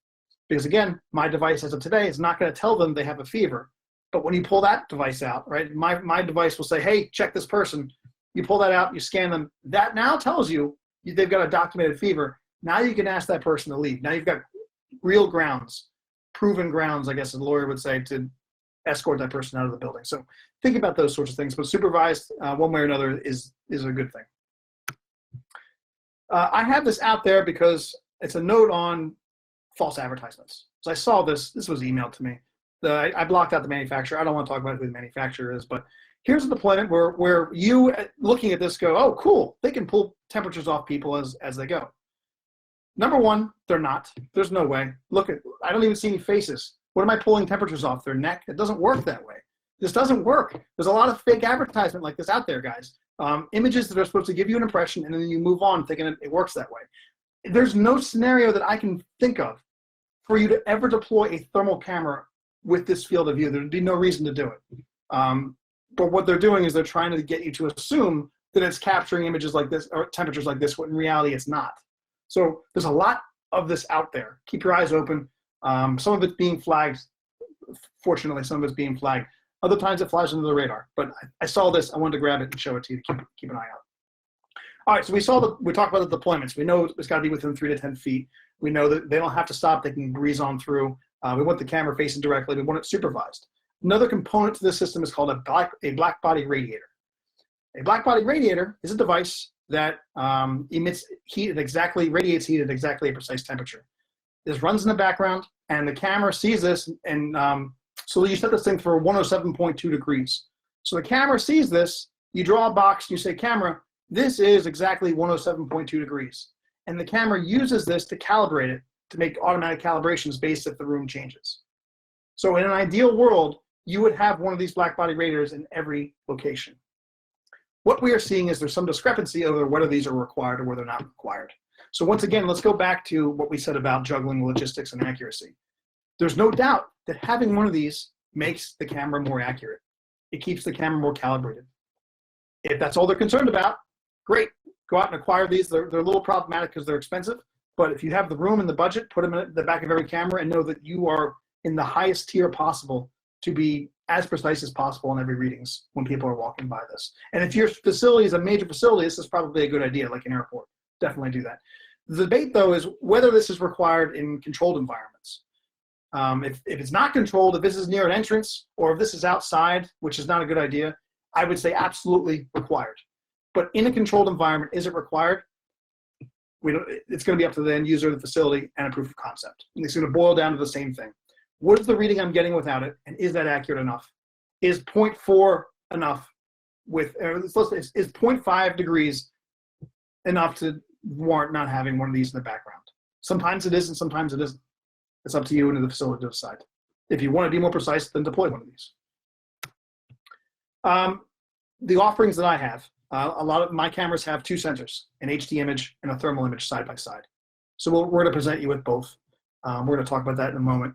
Because again, my device as of today is not going to tell them they have a fever. But when you pull that device out, right, my device will say, hey, check this person. You pull that out, you scan them. That now tells you they've got a documented fever. Now you can ask that person to leave. Now you've got real grounds, proven grounds, I guess a lawyer would say, to escort that person out of the building. So think about those sorts of things. But supervised, one way or another, is a good thing. I have this out there because it's a note on false advertisements. So I saw this was emailed to me. I blocked out the manufacturer. I don't want to talk about who the manufacturer is, but here's a deployment where you, looking at this, go, oh, cool. They can pull temperatures off people as they go. Number one, they're not. There's no way. I don't even see any faces. What am I pulling temperatures off? Their neck? It doesn't work that way. This doesn't work. There's a lot of fake advertisement like this out there, guys. Images that are supposed to give you an impression, and then you move on thinking it works that way. There's no scenario that I can think of for you to ever deploy a thermal camera with this field of view. There'd be no reason to do it. But what they're doing is they're trying to get you to assume that it's capturing images like this or temperatures like this, when in reality it's not. So there's a lot of this out there. Keep your eyes open. Some of it's being flagged. Fortunately, some of it's being flagged. Other times it flies under the radar. But I saw this. I wanted to grab it and show it to you to keep an eye out. All right, so we talked about the deployments. We know it's got to be within 3 to 10 feet. We know that they don't have to stop. They can breeze on through. We want the camera facing directly. We want it supervised. Another component to this system is called a black body radiator. A black body radiator is a device that emits heat and radiates heat at exactly a precise temperature. This runs in the background, and the camera sees this, and so you set this thing for 107.2 degrees. So the camera sees this, you draw a box, and you say, camera, this is exactly 107.2 degrees. And the camera uses this to calibrate it, to make automatic calibrations based if the room changes. So in an ideal world, you would have one of these black body radiators in every location. What we are seeing is there's some discrepancy over whether these are required or whether they're not required. So once again, let's go back to what we said about juggling logistics and accuracy. There's no doubt that having one of these makes the camera more accurate. It keeps the camera more calibrated. If that's all they're concerned about, great. Go out and acquire these. They're a little problematic because they're expensive, but if you have the room and the budget, put them in the back of every camera and know that you are in the highest tier possible to be as precise as possible in every readings when people are walking by this. And if your facility is a major facility, this is probably a good idea, like an airport. Definitely do that. The debate, though, is whether this is required in controlled environments. If it's not controlled, if this is near an entrance, or if this is outside, which is not a good idea, I would say absolutely required. But in a controlled environment, is it required? It's going to be up to the end user of the facility and a proof of concept. And it's going to boil down to the same thing. What is the reading I'm getting without it, and is that accurate enough? Is 0.4 enough? Is 0.5 degrees enough to warrant not having one of these in the background? Sometimes it is, and sometimes it isn't. It's up to you and the facility to decide. If you want to be more precise, then deploy one of these. The offerings that I have, a lot of my cameras have 2 sensors, an HD image and a thermal image side by side. So we're going to present you with both. We're going to talk about that in a moment.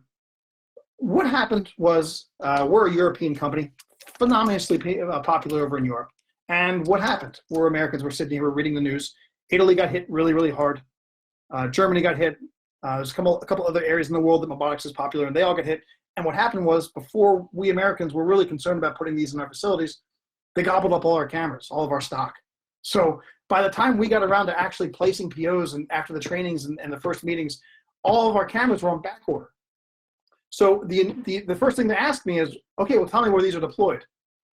What happened was we're a European company, phenomenally popular over in Europe. And what happened? We're Americans. We're sitting here, we're reading the news. Italy got hit really, really hard. Germany got hit. There's a couple other areas in the world that MOBOTIX is popular, and they all get hit. And what happened was, before we Americans were really concerned about putting these in our facilities, they gobbled up all our cameras, all of our stock. So by the time we got around to actually placing POs and after the trainings and the first meetings, all of our cameras were on back order. So the first thing to ask me is, okay, well, tell me where these are deployed.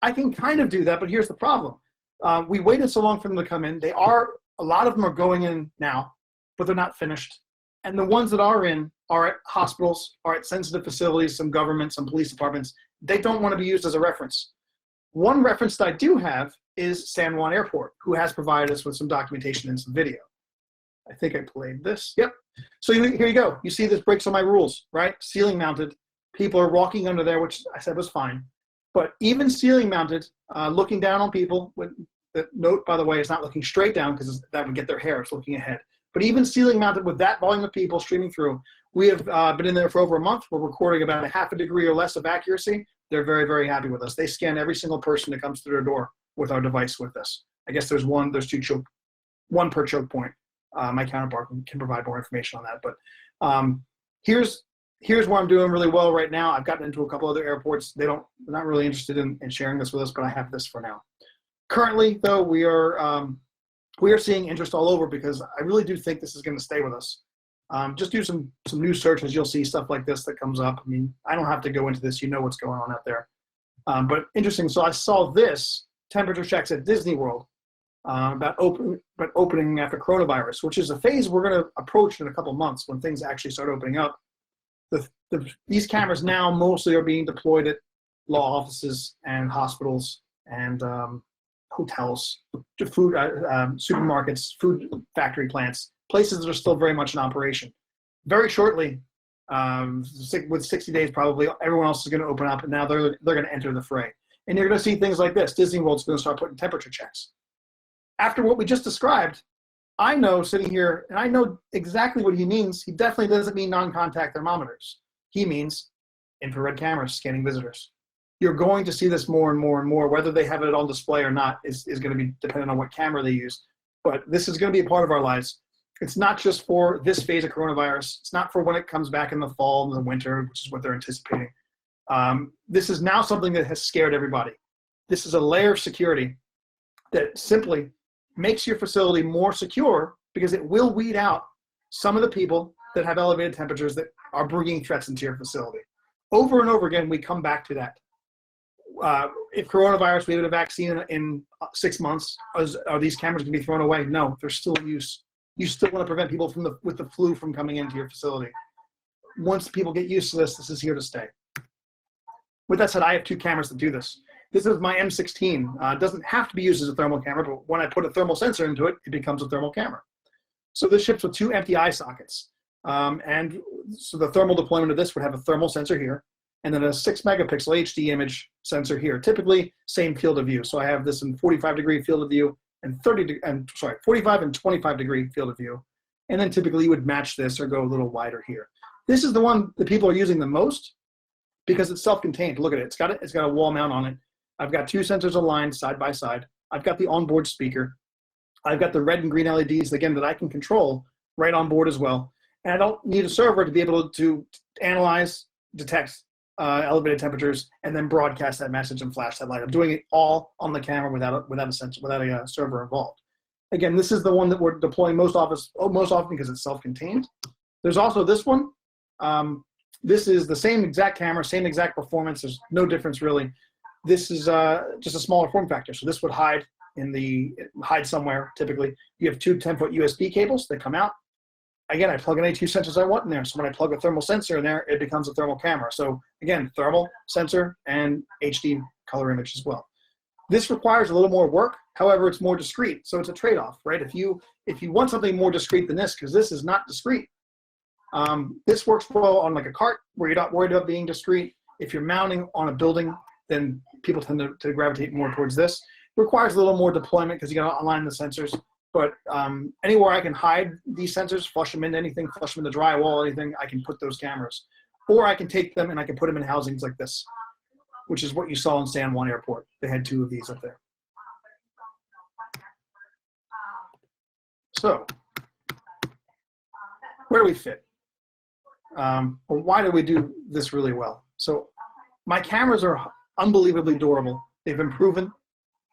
I can kind of do that, but here's the problem. We waited so long for them to come in. A lot of them are going in now, but they're not finished. And the ones that are in are at hospitals, are at sensitive facilities, some government, some police departments. They don't want to be used as a reference. One reference that I do have is San Juan Airport, who has provided us with some documentation and some video. I think I played this. Yep. So here you go. You see this breaks all my rules, right? Ceiling mounted. People are walking under there, which I said was fine. But even ceiling mounted, looking down on people, with the note, by the way, is not looking straight down because that would get their hair. It's looking ahead. But even ceiling mounted with that volume of people streaming through, we have been in there for over a month. We're recording about a half a degree or less of accuracy. They're very, very happy with us. They scan every single person that comes through their door with our device with us. I guess there's one per choke point. My counterpart can provide more information on that. But here's where I'm doing really well right now. I've gotten into a couple other airports. They're not really interested in sharing this with us, but I have this for now. Currently, though, we are seeing interest all over because I really do think this is going to stay with us. Just do some news searches. You'll see stuff like this that comes up. I mean, I don't have to go into this. You know what's going on out there. But interesting. So I saw this temperature checks at Disney World about opening after coronavirus, which is a phase we're going to approach in a couple months when things actually start opening up. These cameras now mostly are being deployed at law offices and hospitals and hotels, food supermarkets, food factory plants, places that are still very much in operation. Very shortly, with 60 days probably, everyone else is going to open up, and now they're going to enter the fray. And you're going to see things like this. Disney World's going to start putting temperature checks. After what we just described, I know sitting here, and I know exactly what he means. He definitely doesn't mean non-contact thermometers. He means infrared cameras scanning visitors. You're going to see this more and more and more. Whether they have it on display or not is going to be dependent on what camera they use. But this is going to be a part of our lives. It's not just for this phase of coronavirus. It's not for when it comes back in the fall and the winter, which is what they're anticipating. This is now something that has scared everybody. This is a layer of security that simply makes your facility more secure because it will weed out some of the people that have elevated temperatures that are bringing threats into your facility. Over and over again, we come back to that. If coronavirus, we have a vaccine in 6 months, are these cameras going to be thrown away? No, they're still in use. You still want to prevent people with the flu from coming into your facility. Once people get used to this is here to stay. With that said, I have 2 cameras that do this. This is my M16. It doesn't have to be used as a thermal camera, but when I put a thermal sensor into it, it becomes a thermal camera. So this ships with 2 empty eye sockets. And so the thermal deployment of this would have a thermal sensor here, and then a 6 megapixel HD image sensor here. Typically, same field of view. So I have this in 45 degree field of view and 45 and 25 degree field of view. And then typically you would match this or go a little wider here. This is the one that people are using the most because it's self-contained. Look at it. It's got a wall mount on it. I've got 2 sensors aligned side by side. I've got the onboard speaker. I've got the red and green LEDs, again, that I can control right on board as well. And I don't need a server to be able to analyze, detect elevated temperatures, and then broadcast that message and flash that light. I'm doing it all on the camera without a server involved. Again, this is the one that we're deploying most often because it's self-contained. There's also this one. This is the same exact camera, same exact performance. There's no difference really. This is just a smaller form factor. So this would hide somewhere typically. You have 2 10-foot USB cables that come out. Again, I plug in any 2 sensors I want in there. So when I plug a thermal sensor in there, it becomes a thermal camera. So again, thermal sensor and HD color image as well. This requires a little more work. However, it's more discreet. So it's a trade-off, right? If you want something more discreet than this, because this is not discreet, this works well on like a cart where you're not worried about being discreet. If you're mounting on a building, then people tend to gravitate more towards this. It requires a little more deployment because you got to align the sensors. But anywhere I can hide these sensors, flush them into anything, flush them into drywall, anything, I can put those cameras. Or I can take them and I can put them in housings like this, which is what you saw in San Juan Airport. They had 2 of these up there. So, where do we fit? Or why do we do this really well? So, my cameras are unbelievably durable. They've been proven.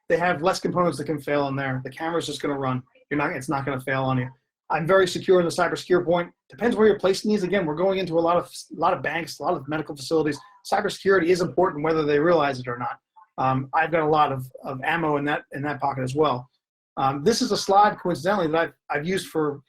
They have less components that can fail in there. The camera's just going to run. It's not going to fail on you. I'm very secure in the cyber secure point. Depends where you're placing these. Again, we're going into a lot of banks, a lot of medical facilities. Cybersecurity is important whether they realize it or not. I've got a lot of ammo in that pocket as well. This is a slide, coincidentally, that I've used for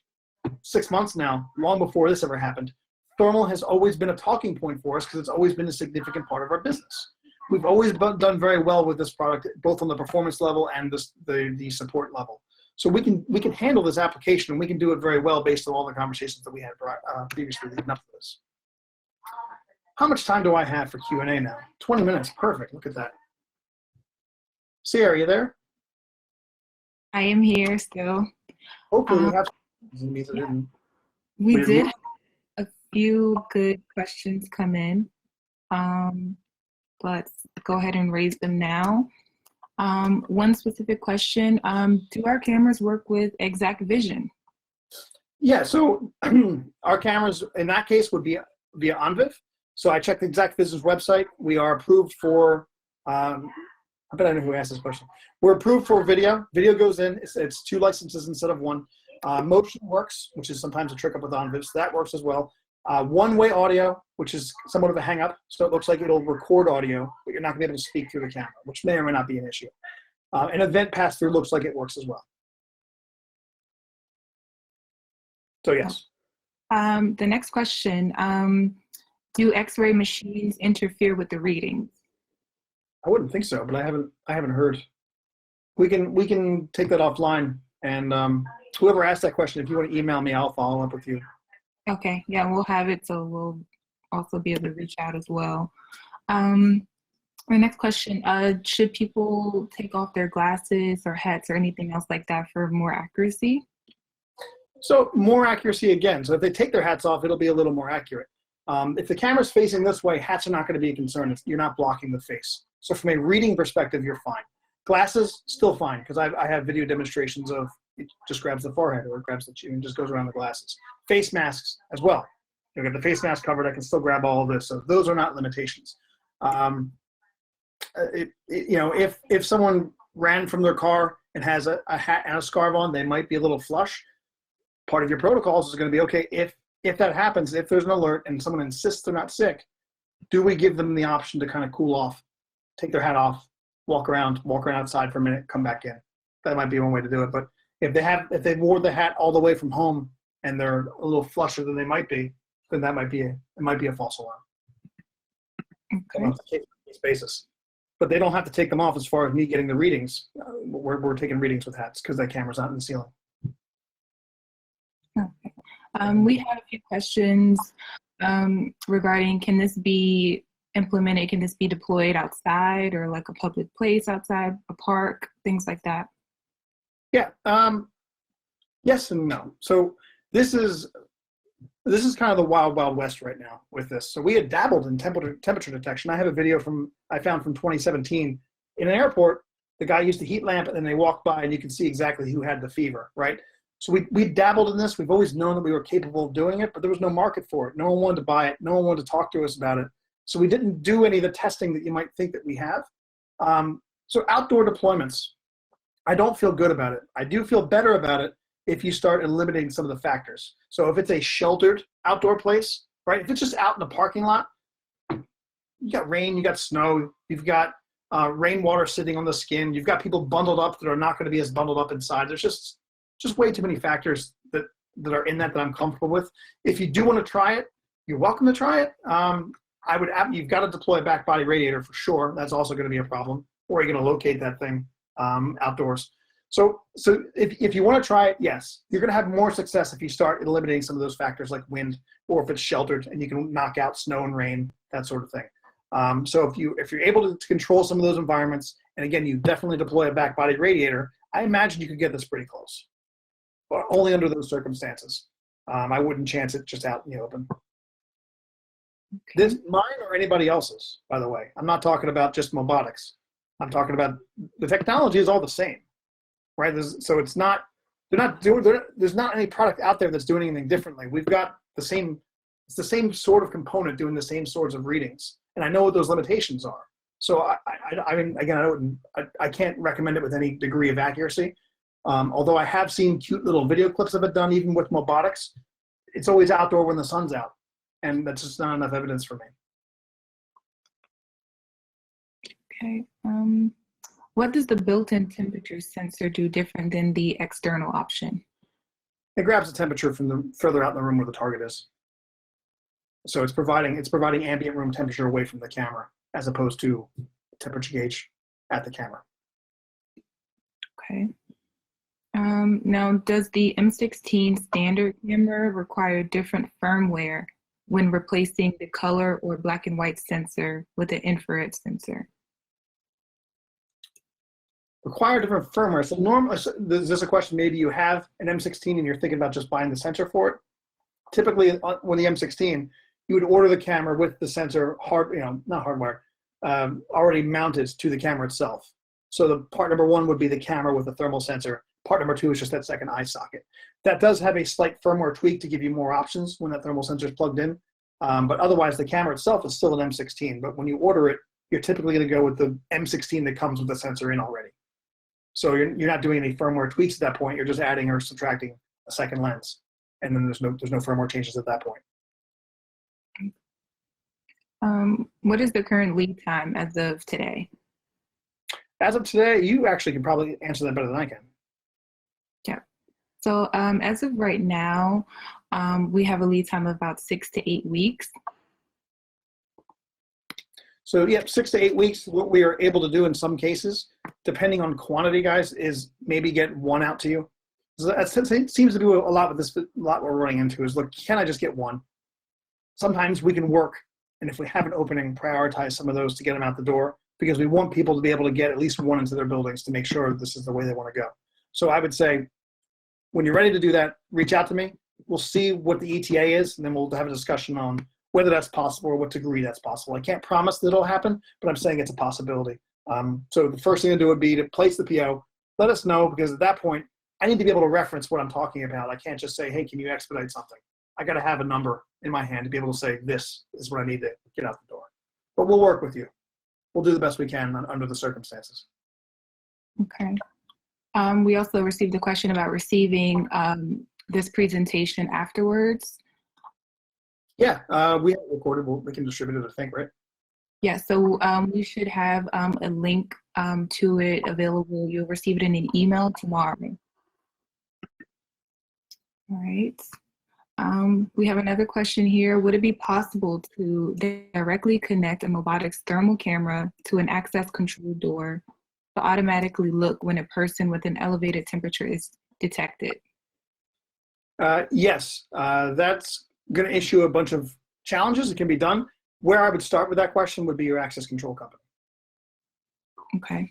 6 months now, long before this ever happened. Thermal has always been a talking point for us because it's always been a significant part of our business. We've always done very well with this product, both on the performance level and the support level. So we can handle this application, and we can do it very well based on all the conversations that we had previously leading up to this. How much time do I have for Q&A now? 20 minutes, perfect, look at that. Sierra, are you there? I am here still. Hopefully we have we did have a few good questions come in. Let's go ahead and raise them now. One specific question, do our cameras work with exact vision? Yeah, so our cameras in that case would be via OnViv. So I checked the Exact Vision's website. We are approved for, I bet I know who asked this question. We're approved for video. Video goes in, it's 2 licenses instead of 1. Motion works, which is sometimes a trick up with OnViv, so that works as well. One-way audio, which is somewhat of a hang-up, so it looks like it'll record audio, but you're not going to be able to speak through the camera, which may or may not be an issue. An event pass-through looks like it works as well. So yes. The next question, do X-ray machines interfere with the readings? I wouldn't think so, but I haven't heard. We can take that offline, and whoever asked that question, if you want to email me, I'll follow up with you. Okay, yeah, we'll have it, so we'll also be able to reach out as well. My next question, should people take off their glasses or hats or anything else like that for more accuracy? So more accuracy again. So if they take their hats off, it'll be a little more accurate. If the camera's facing this way, hats are not going to be a concern. You're not blocking the face. So from a reading perspective, you're fine. Glasses, still fine, because I have video demonstrations of it just grabs the forehead or it grabs the chin and just goes around the glasses. Face masks as well. You get the face mask covered, I can still grab all of this. So those are not limitations. If someone ran from their car and has a hat and a scarf on, they might be a little flush. Part of your protocols is going to be, okay, if that happens, if there's an alert and someone insists they're not sick, do we give them the option to kind of cool off, take their hat off, walk around outside for a minute, come back in? That might be one way to do it. But if they wore the hat all the way from home and they're a little flusher than they might be, then it might be a false alarm. Okay. On a case basis. But they don't have to take them off as far as me getting the readings. We're taking readings with hats because that camera's not in the ceiling. Okay. We have a few questions regarding, can this be implemented? Can this be deployed outside or like a public place outside, a park, things like that? Yeah. Yes and no. So this is kind of the wild, wild west right now with this. So we had dabbled in temperature detection. I have a video I found from 2017 in an airport. The guy used a heat lamp and then they walked by and you can see exactly who had the fever, right? So we dabbled in this. We've always known that we were capable of doing it, but there was no market for it. No one wanted to buy it. No one wanted to talk to us about it. So we didn't do any of the testing that you might think that we have. So outdoor deployments, I don't feel good about it. I do feel better about it if you start eliminating some of the factors. So if it's a sheltered outdoor place, right? If it's just out in the parking lot, you got rain, you got snow, you've got rainwater sitting on the skin, you've got people bundled up that are not going to be as bundled up inside. There's just way too many factors that are in that I'm comfortable with. If you do want to try it, you're welcome to try it. You've got to deploy a back body radiator for sure. That's also going to be a problem. Or you're going to locate that thing outdoors. So if you want to try it, yes, you're going to have more success if you start eliminating some of those factors like wind, or if it's sheltered and you can knock out snow and rain, that sort of thing. So if you're able to control some of those environments, and again, you definitely deploy a back body radiator, I imagine you could get this pretty close, but only under those circumstances. I wouldn't chance it just out in the open. Okay. This mine or anybody else's, by the way. I'm not talking about just MOBOTIX. I'm talking about the technology is all the same, right? So it's not, there's not any product out there that's doing anything differently. We've got it's the same sort of component doing the same sorts of readings. And I know what those limitations are. So I mean, again, I can't recommend it with any degree of accuracy. Although I have seen cute little video clips of it done, even with MOBOTIX, it's always outdoor when the sun's out. And that's just not enough evidence for me. Okay. What does the built-in temperature sensor do different than the external option? It grabs the temperature from the further out in the room where the target is. So it's providing ambient room temperature away from the camera as opposed to temperature gauge at the camera. Okay. Now, does the M16 standard camera require different firmware when replacing the color or black and white sensor with an infrared sensor? Require different firmware. So is this a question, maybe you have an M16 and you're thinking about just buying the sensor for it? Typically, when the M16, you would order the camera with the sensor not hardware, already mounted to the camera itself. So the part number one would be the camera with the thermal sensor. Part number two is just that second eye socket. That does have a slight firmware tweak to give you more options when that thermal sensor is plugged in. But otherwise, the camera itself is still an M16. But when you order it, you're typically going to go with the M16 that comes with the sensor in already. So you're not doing any firmware tweaks at that point. You're just adding or subtracting a second lens, and then there's no firmware changes at that point. What is the current lead time as of today? As of today, you actually can probably answer that better than I can. Yeah. So as of right now, we have a lead time of about 6 to 8 weeks. So yeah, 6 to 8 weeks. What we are able to do in some cases, depending on quantity, guys, is maybe get one out to you. So that seems to do a lot with this. A lot we're running into is, look, can I just get one? Sometimes we can work, and if we have an opening, prioritize some of those to get them out the door, because we want people to be able to get at least one into their buildings to make sure this is the way they want to go. So I would say, when you're ready to do that, reach out to me. We'll see what the ETA is, and then we'll have a discussion on whether that's possible or what degree that's possible. I can't promise that it'll happen, but I'm saying it's a possibility. So the first thing to do would be to place the PO, let us know, because at that point, I need to be able to reference what I'm talking about. I can't just say, hey, can you expedite something? I got to have a number in my hand to be able to say, this is what I need to get out the door. But we'll work with you. We'll do the best we can under the circumstances. Okay. We also received a question about receiving this presentation afterwards. Yeah, we have it recorded. We can distribute it, I think, right? Yeah, so we should have a link to it available. You'll receive it in an email tomorrow. All right. We have another question here. Would it be possible to directly connect a MOBOTIX thermal camera to an access control door to automatically look when a person with an elevated temperature is detected? Yes, that's going to issue a bunch of challenges. It can be done. Where I would start with that question would be your access control company. Okay.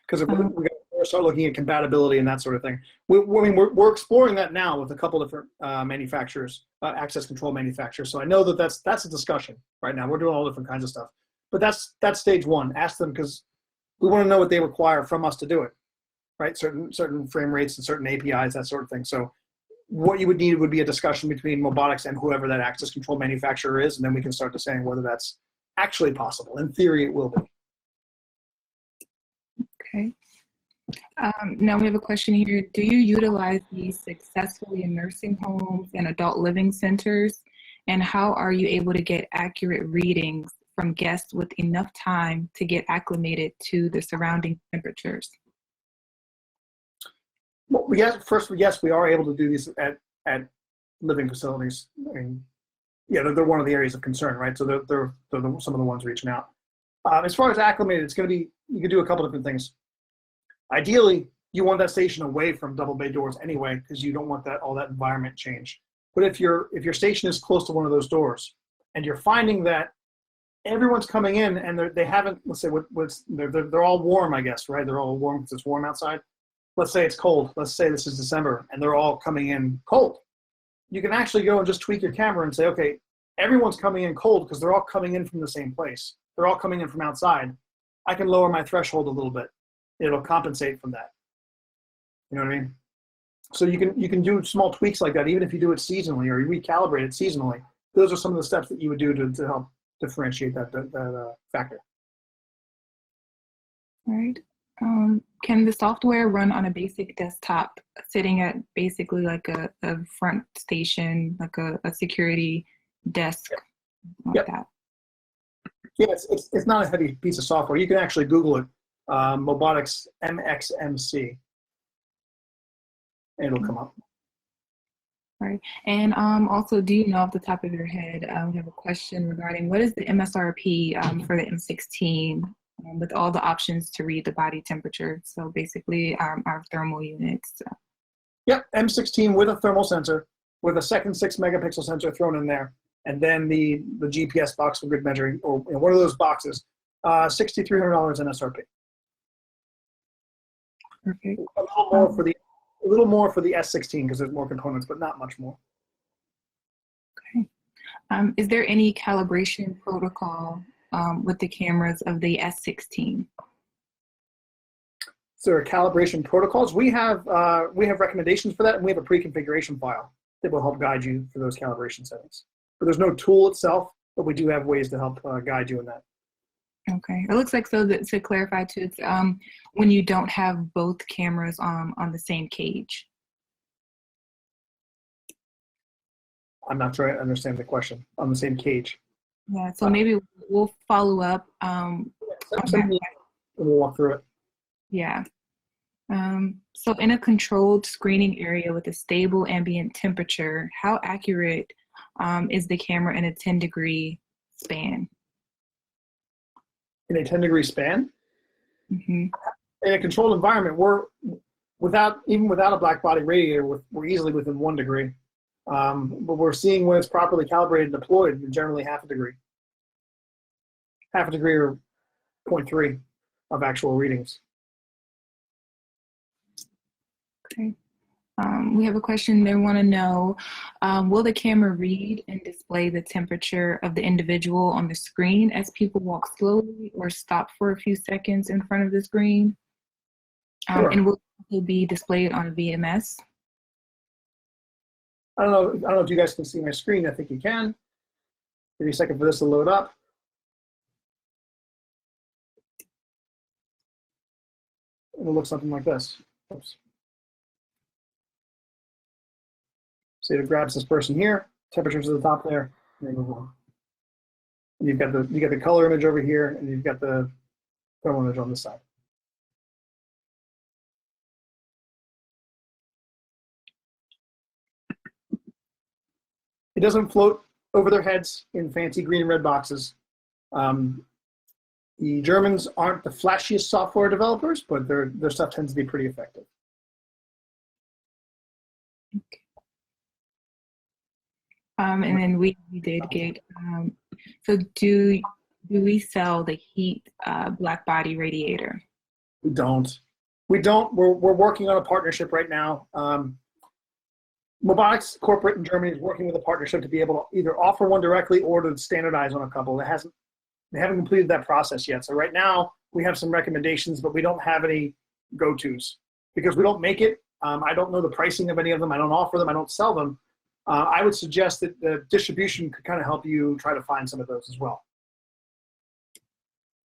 Because we're going to start looking at compatibility and that sort of thing. We're exploring that now with a couple different manufacturers, access control manufacturers. So I know that that's a discussion right now. We're doing all different kinds of stuff. But that's stage one. Ask them, because we want to know what they require from us to do it, right? Certain frame rates and certain APIs, that sort of thing. So what you would need would be a discussion between MOBOTIX and whoever that access control manufacturer is, and then we can start to saying whether that's actually possible. In theory, it will be. Okay. Now we have a question here. Do you utilize these successfully in nursing homes and adult living centers? And how are you able to get accurate readings from guests with enough time to get acclimated to the surrounding temperatures? Well, yes, we are able to do these at living facilities. I mean, yeah, they're one of the areas of concern, right? So they're some of the ones reaching out. As far as acclimated, it's going to be, you can do a couple different things. Ideally, you want that station away from double bay doors anyway, because you don't want all that environment change. But if your station is close to one of those doors, and you're finding that everyone's coming in and they haven't, let's say they're all warm, I guess, right? They're all warm because it's warm outside. Let's say it's cold. Let's say this is December and they're all coming in cold. You can actually go and just tweak your camera and say, okay, everyone's coming in cold because they're all coming in from the same place. They're all coming in from outside. I can lower my threshold a little bit. It'll compensate from that. You know what I mean? So you can do small tweaks like that, even if you do it seasonally or you recalibrate it seasonally. Those are some of the steps that you would do to help differentiate that factor. All right. Can the software run on a basic desktop sitting at basically like a front station, like a security desk, like that? Yeah, it's not a heavy piece of software. You can actually Google it, MOBOTIX MXMC, and it'll come up. Right. And also, do you know off the top of your head, we have a question regarding what is the MSRP for the M16 with all the options to read the body temperature? So basically, our thermal units. Yep, M16 with a thermal sensor, with a second 6-megapixel sensor thrown in there, and then the GPS box for grid measuring, or one of those boxes, $6,300 MSRP. Perfect. A little more for the S16 because there's more components, but not much more. Okay. Is there any calibration protocol with the cameras of the S16? So there are calibration protocols. We have recommendations for that, and we have a pre-configuration file that will help guide you for those calibration settings. But there's no tool itself, but we do have ways to help guide you in that. Okay. It looks like, so that, to clarify too, it's when you don't have both cameras on the same cage. I'm not sure I understand the question. On the same cage. Yeah. So maybe we'll follow up. On that. We'll walk through it. Yeah. So in a controlled screening area with a stable ambient temperature, how accurate is the camera in a 10-degree span? In a 10-degree span? Mm-hmm. In a controlled environment, even without a black body radiator, we're easily within 1 degree. But we're seeing when it's properly calibrated and deployed, generally half a degree. Half a degree or 0.3 of actual readings. Okay. We have a question. They want to know, will the camera read and display the temperature of the individual on the screen as people walk slowly or stop for a few seconds in front of the screen? Sure. And will it be displayed on a VMS? I don't know if you guys can see my screen. I think you can. Give me a second for this to load up. It'll look something like this. Oops. So it grabs this person here, temperatures at the top there, and then move on. And you got the color image over here, and you've got the thermal image on this side. It doesn't float over their heads in fancy green and red boxes. The Germans aren't the flashiest software developers, but their stuff tends to be pretty effective. Okay. And then we did get, so do we sell the heat black body radiator? We don't. We're working on a partnership right now. MOBOTIX corporate in Germany is working with a partnership to be able to either offer one directly or to standardize on a couple. They haven't completed that process yet. So right now we have some recommendations, but we don't have any go-tos because we don't make it. I don't know the pricing of any of them. I don't offer them. I don't sell them. I would suggest that the distribution could kind of help you try to find some of those as well.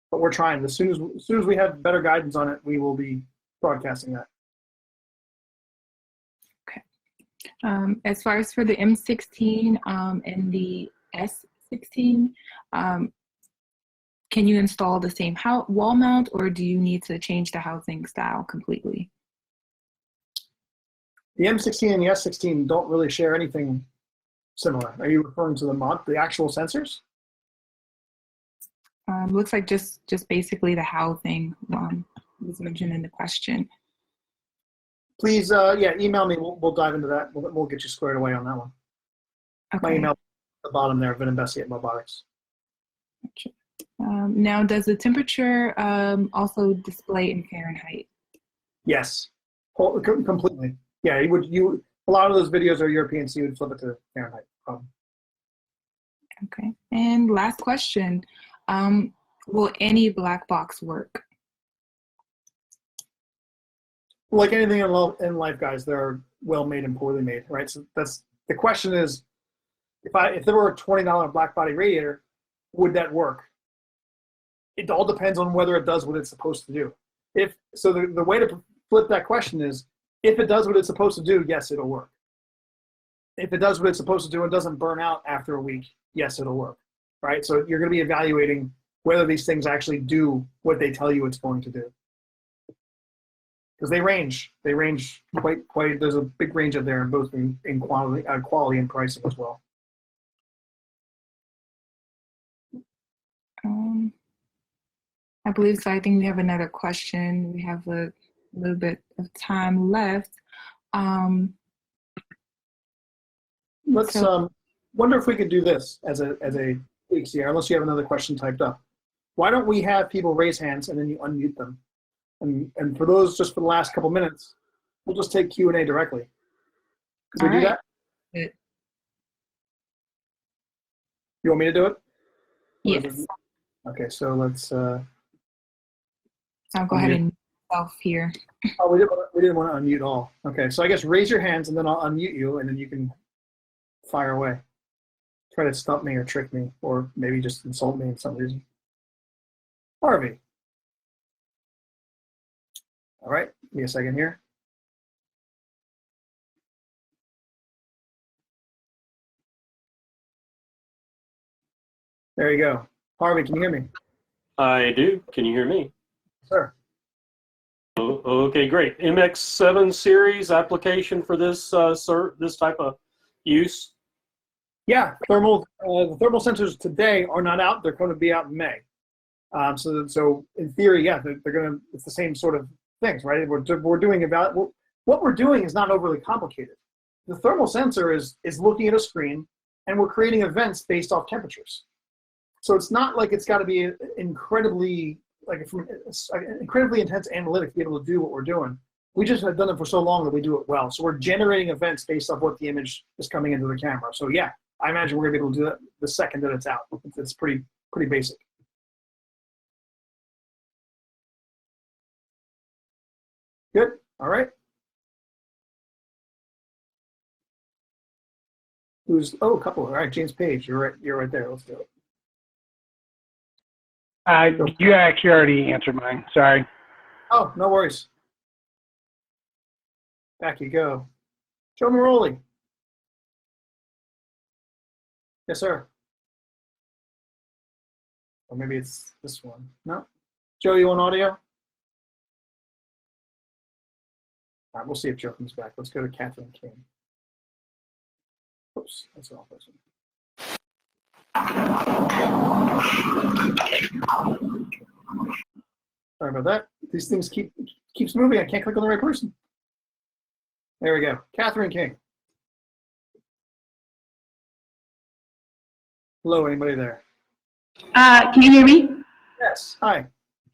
But we're trying. As soon as we have better guidance on it, we will be broadcasting that. Okay. As far as for the M16 and the S16, can you install the same wall mount, or do you need to change the housing style completely? The M16 and the S16 don't really share anything similar. Are you referring to the actual sensors? Looks like just basically the housing was mentioned in the question. Please, email me. We'll dive into that. We'll get you squared away on that one. Okay. My email at the bottom there, VinandBessie@MOBOTIX. Gotcha. Now, does the temperature also display in Fahrenheit? Yes, completely. Yeah, a lot of those videos are European, so you would flip it to Fahrenheit. Okay. And last question, will any black box work? Like anything in life, guys, they're well made and poorly made, right? So that's the question is, if there were a $20 black body radiator, would that work? It all depends on whether it does what it's supposed to do. The way to flip that question is, if it does what it's supposed to do, yes, it'll work. If it does what it's supposed to do and doesn't burn out after a week, yes, it'll work, right? So you're going to be evaluating whether these things actually do what they tell you it's going to do. because they range quite. There's a big range of there, both in quality and pricing as well. I believe so. I think we have another question. We have a little bit of time left. Let's wonder if we could do this as a week here, unless you have another question typed up. Why don't we have people raise hands and then you unmute them? And for those, just for the last couple minutes, we'll just take Q&A directly. Could we do that? You want me to do it? Yes. Okay, so let's. I'll go ahead and mute myself here. Oh, we didn't want to unmute all. Okay, so I guess raise your hands and then I'll unmute you and then you can fire away. Try to stump me or trick me, or maybe just insult me for some reason. Harvey. All right, give me a second here. There you go. Harvey, can you hear me? I do. Can you hear me? Sir. Oh, okay, great. MX7 series application for this this type of use? Yeah, the thermal sensors today are not out. They're going to be out in May. So in theory, yeah, they're going to. It's the same sort of things, right? We're doing about what we're doing is not overly complicated. The thermal sensor is looking at a screen, and we're creating events based off temperatures. So it's not like it's got to be incredibly intense analytic to be able to do what we're doing. We just have done it for so long that we do it well. So we're generating events based off what the image is coming into the camera. So yeah, I imagine we're gonna be able to do that the second that it's out. It's pretty basic. Good. All right. A couple. All right, James Page, you're right there. Let's do it. You actually already answered mine. Sorry. Oh, no worries. Back you go. Joe Maroli. Yes, sir. Or maybe it's this one. No? Joe, you want audio? All right, we'll see if Joe comes back. Let's go to Catherine King. Oops, that's the wrong person. Sorry about that. These things keeps moving. I can't click on the right person. There we go. Catherine King. Hello, anybody there? Can you hear me? Yes. Hi.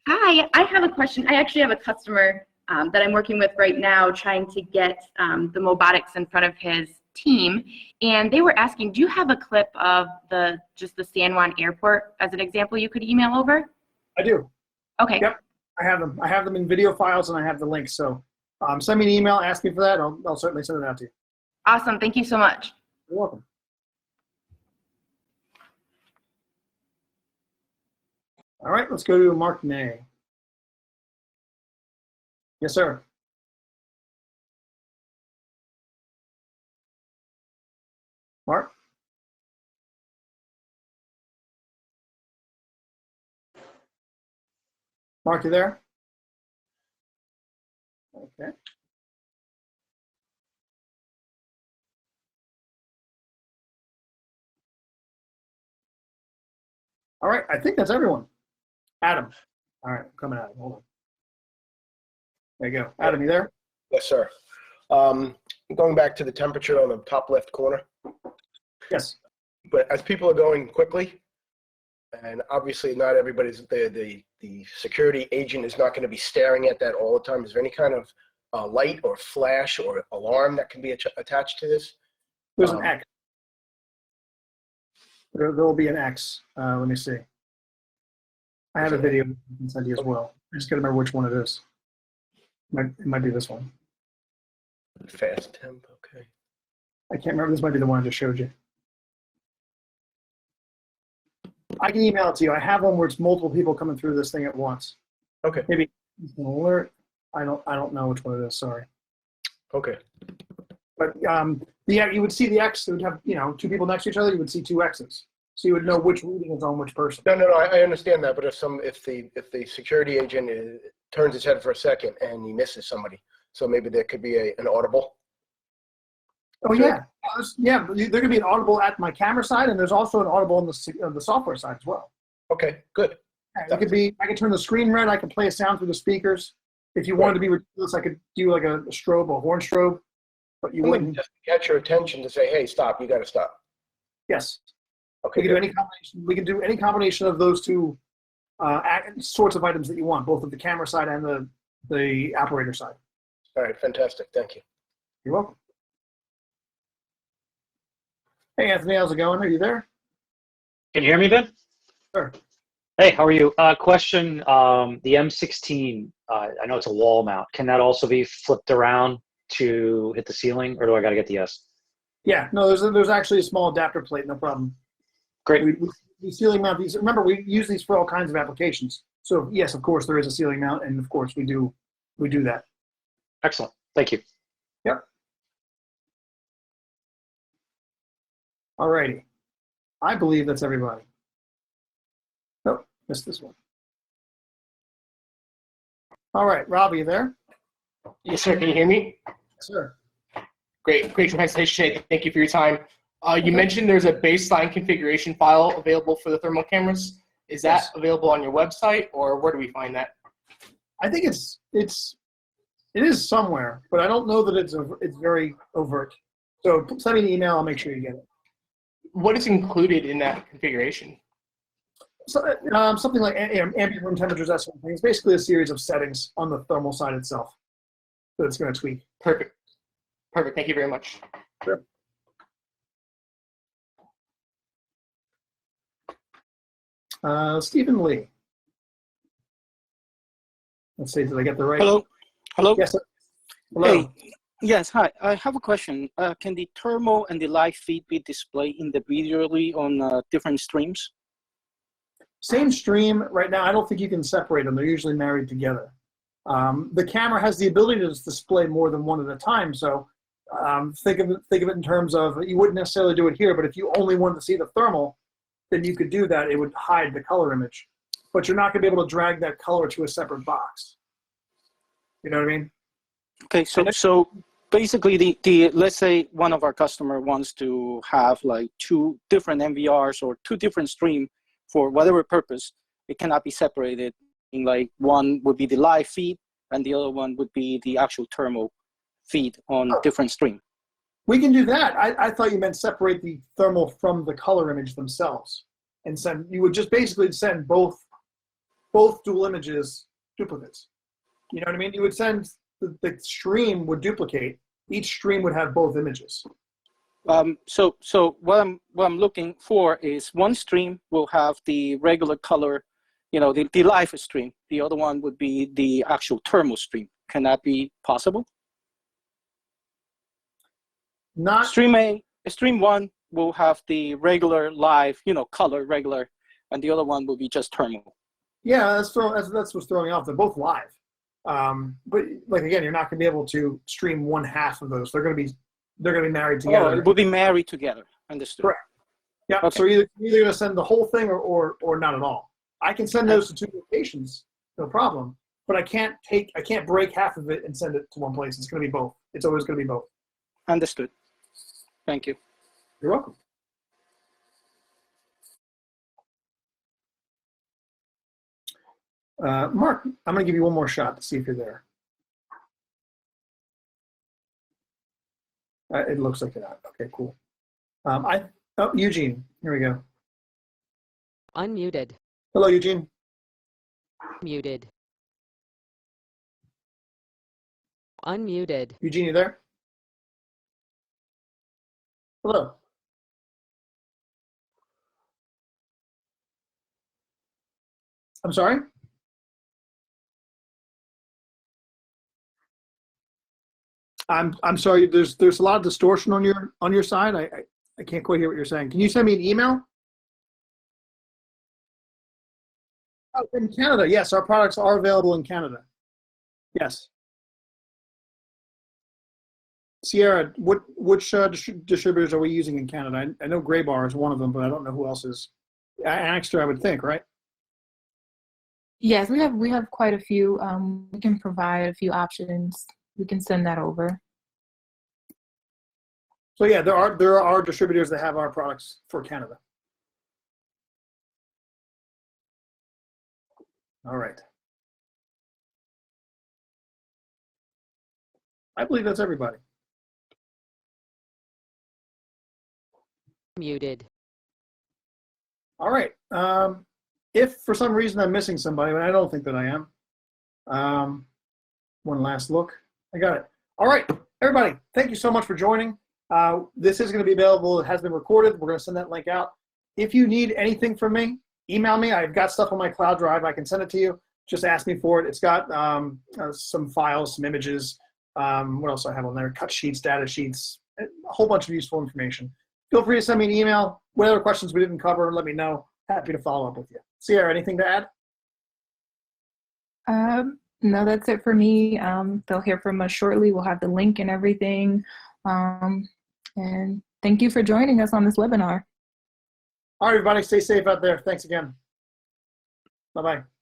Hi, I have a question. I actually have a customer that I'm working with right now trying to get the MOBOTIX in front of his team. And they were asking, do you have a clip of just the San Juan airport as an example you could email over? I do. Okay. Yep. I have them. I have them in video files and I have the links. So send me an email, ask me for that. I'll certainly send it out to you. Awesome. Thank you so much. You're welcome. All right, let's go to Mark Ney. Yes, sir. Mark? Mark, you there? Okay. All right, I think that's everyone. Adam. All right, I'm coming at him. Hold on. There you go. Adam, you there? Yes, sir. Going back to the temperature on the top left corner. Yes. But as people are going quickly, and obviously not everybody's the security agent is not going to be staring at that all the time. Is there any kind of light or flash or alarm that can be attached to this? There's an X. There will be an X. Let me see. I have a video I can send you as well. I just got to remember which one it is. It might be this one. Fast temp, okay. I can't remember. This might be the one I just showed you. I can email it to you. I have one where it's multiple people coming through this thing at once. Okay. Maybe an alert. I don't know which one it is. Sorry. Okay. But yeah, you would see the X. It would have two people next to each other. You would see two X's, so you would know which reading is on which person. No. I understand that. But if the security agent turns his head for a second and he misses somebody. So maybe there could be an audible. Oh yeah, yeah. There could be an audible at my camera side, and there's also an audible on the software side as well. Okay, good. Yeah, it could be. I can turn the screen red. I can play a sound through the speakers. If you wanted to be ridiculous, I could do like a strobe, a horn strobe, but you wouldn't. Just get your attention to say, "Hey, stop! You got to stop." Yes. Okay. We can do any combination. We can do any combination of those two sorts of items that you want, both of the camera side and the operator side. All right, fantastic. Thank you. You're welcome. Hey, Anthony, how's it going? Are you there? Can you hear me, Ben? Sure. Hey, how are you? Question, the M16, I know it's a wall mount. Can that also be flipped around to hit the ceiling, or do I got to get the S? Yeah, no, there's actually a small adapter plate, no problem. Great. We ceiling mount these. Remember, we use these for all kinds of applications. So yes, of course, there is a ceiling mount, and of course, we do that. Excellent. Thank you. Yep. All righty. I believe that's everybody. Nope, missed this one. All right, Rob, are you there? Yes, sir. Can you hear me? Yes, sir. Great presentation. Thank you for your time. You mentioned there's a baseline configuration file available for the thermal cameras. Is that Yes. available on your website, or where do we find that? I think it is somewhere, but I don't know that it's very overt. So send me an email. I'll make sure you get it. What is included in that configuration? So, something like ambient room temperatures, that sort of thing. It's basically a series of settings on the thermal side itself that it's going to tweak. Perfect. Thank you very much. Sure. Stephen Lee. Let's see, did I get the right? Hello. Yes, sir. Hello. Hey. Yes. Hi. I have a question. Can the thermal and the live feed be displayed individually on different streams? Same stream right now. I don't think you can separate them. They're usually married together. The camera has the ability to display more than one at a time. So think of it in terms of, you wouldn't necessarily do it here, but if you only wanted to see the thermal, then you could do that. It would hide the color image, but you're not going to be able to drag that color to a separate box. You know what I mean? Okay. So basically, the let's say one of our customer wants to have like two different MVRs or two different stream for whatever purpose. It cannot be separated. In like one would be the live feed, and the other one would be the actual thermal feed on different stream. We can do that. I thought you meant separate the thermal from the color image themselves, and send. You would just basically send both dual images duplicates. You know what I mean? You would send the stream would duplicate. Each stream would have both images. So what I'm looking for is one stream will have the regular color, the live stream. The other one would be the actual thermal stream. Can that be possible? Not Stream one will have the regular live, color regular, and the other one will be just thermal. Yeah, that's what's throwing me off. They're both live, but like again, you're not going to be able to stream one half of those. They're going to be married together. Oh, it will be married together. Understood. Correct. Yeah. Okay. So you're either going to send the whole thing or not at all. I can send those to two locations, no problem. But I can't break half of it and send it to one place. It's going to be both. It's always going to be both. Understood. Thank you. You're welcome. Mark, I'm going to give you one more shot to see if you're there. It looks like you're not. Okay, cool. Eugene, here we go. Unmuted. Hello, Eugene. Muted. Unmuted. Eugene, you there? Hello. I'm sorry? I'm sorry. There's a lot of distortion on your side. I can't quite hear what you're saying. Can you send me an email? Oh, in Canada, yes, our products are available in Canada. Yes. Sierra, which distributors are we using in Canada? I know Gray Bar is one of them, but I don't know who else is. Anixter, I would think, right? Yes, we have quite a few. We can provide a few options. We can send that over. So yeah, there are distributors that have our products for Canada. All right. I believe that's everybody. Muted. All right. If for some reason I'm missing somebody, but I don't think that I am. One last look. I got it. All right, everybody. Thank you so much for joining. This is going to be available. It has been recorded. We're going to send that link out. If you need anything from me, email me. I've got stuff on my cloud drive. I can send it to you. Just ask me for it. It's got some files, some images. What else do I have on there? Cut sheets, data sheets, a whole bunch of useful information. Feel free to send me an email. What other questions we didn't cover, let me know. Happy to follow up with you. Sierra, anything to add? No, that's it for me. They'll hear from us shortly. We'll have the link and everything. And thank you for joining us on this webinar. All right, everybody, stay safe out there. Thanks again. Bye-bye.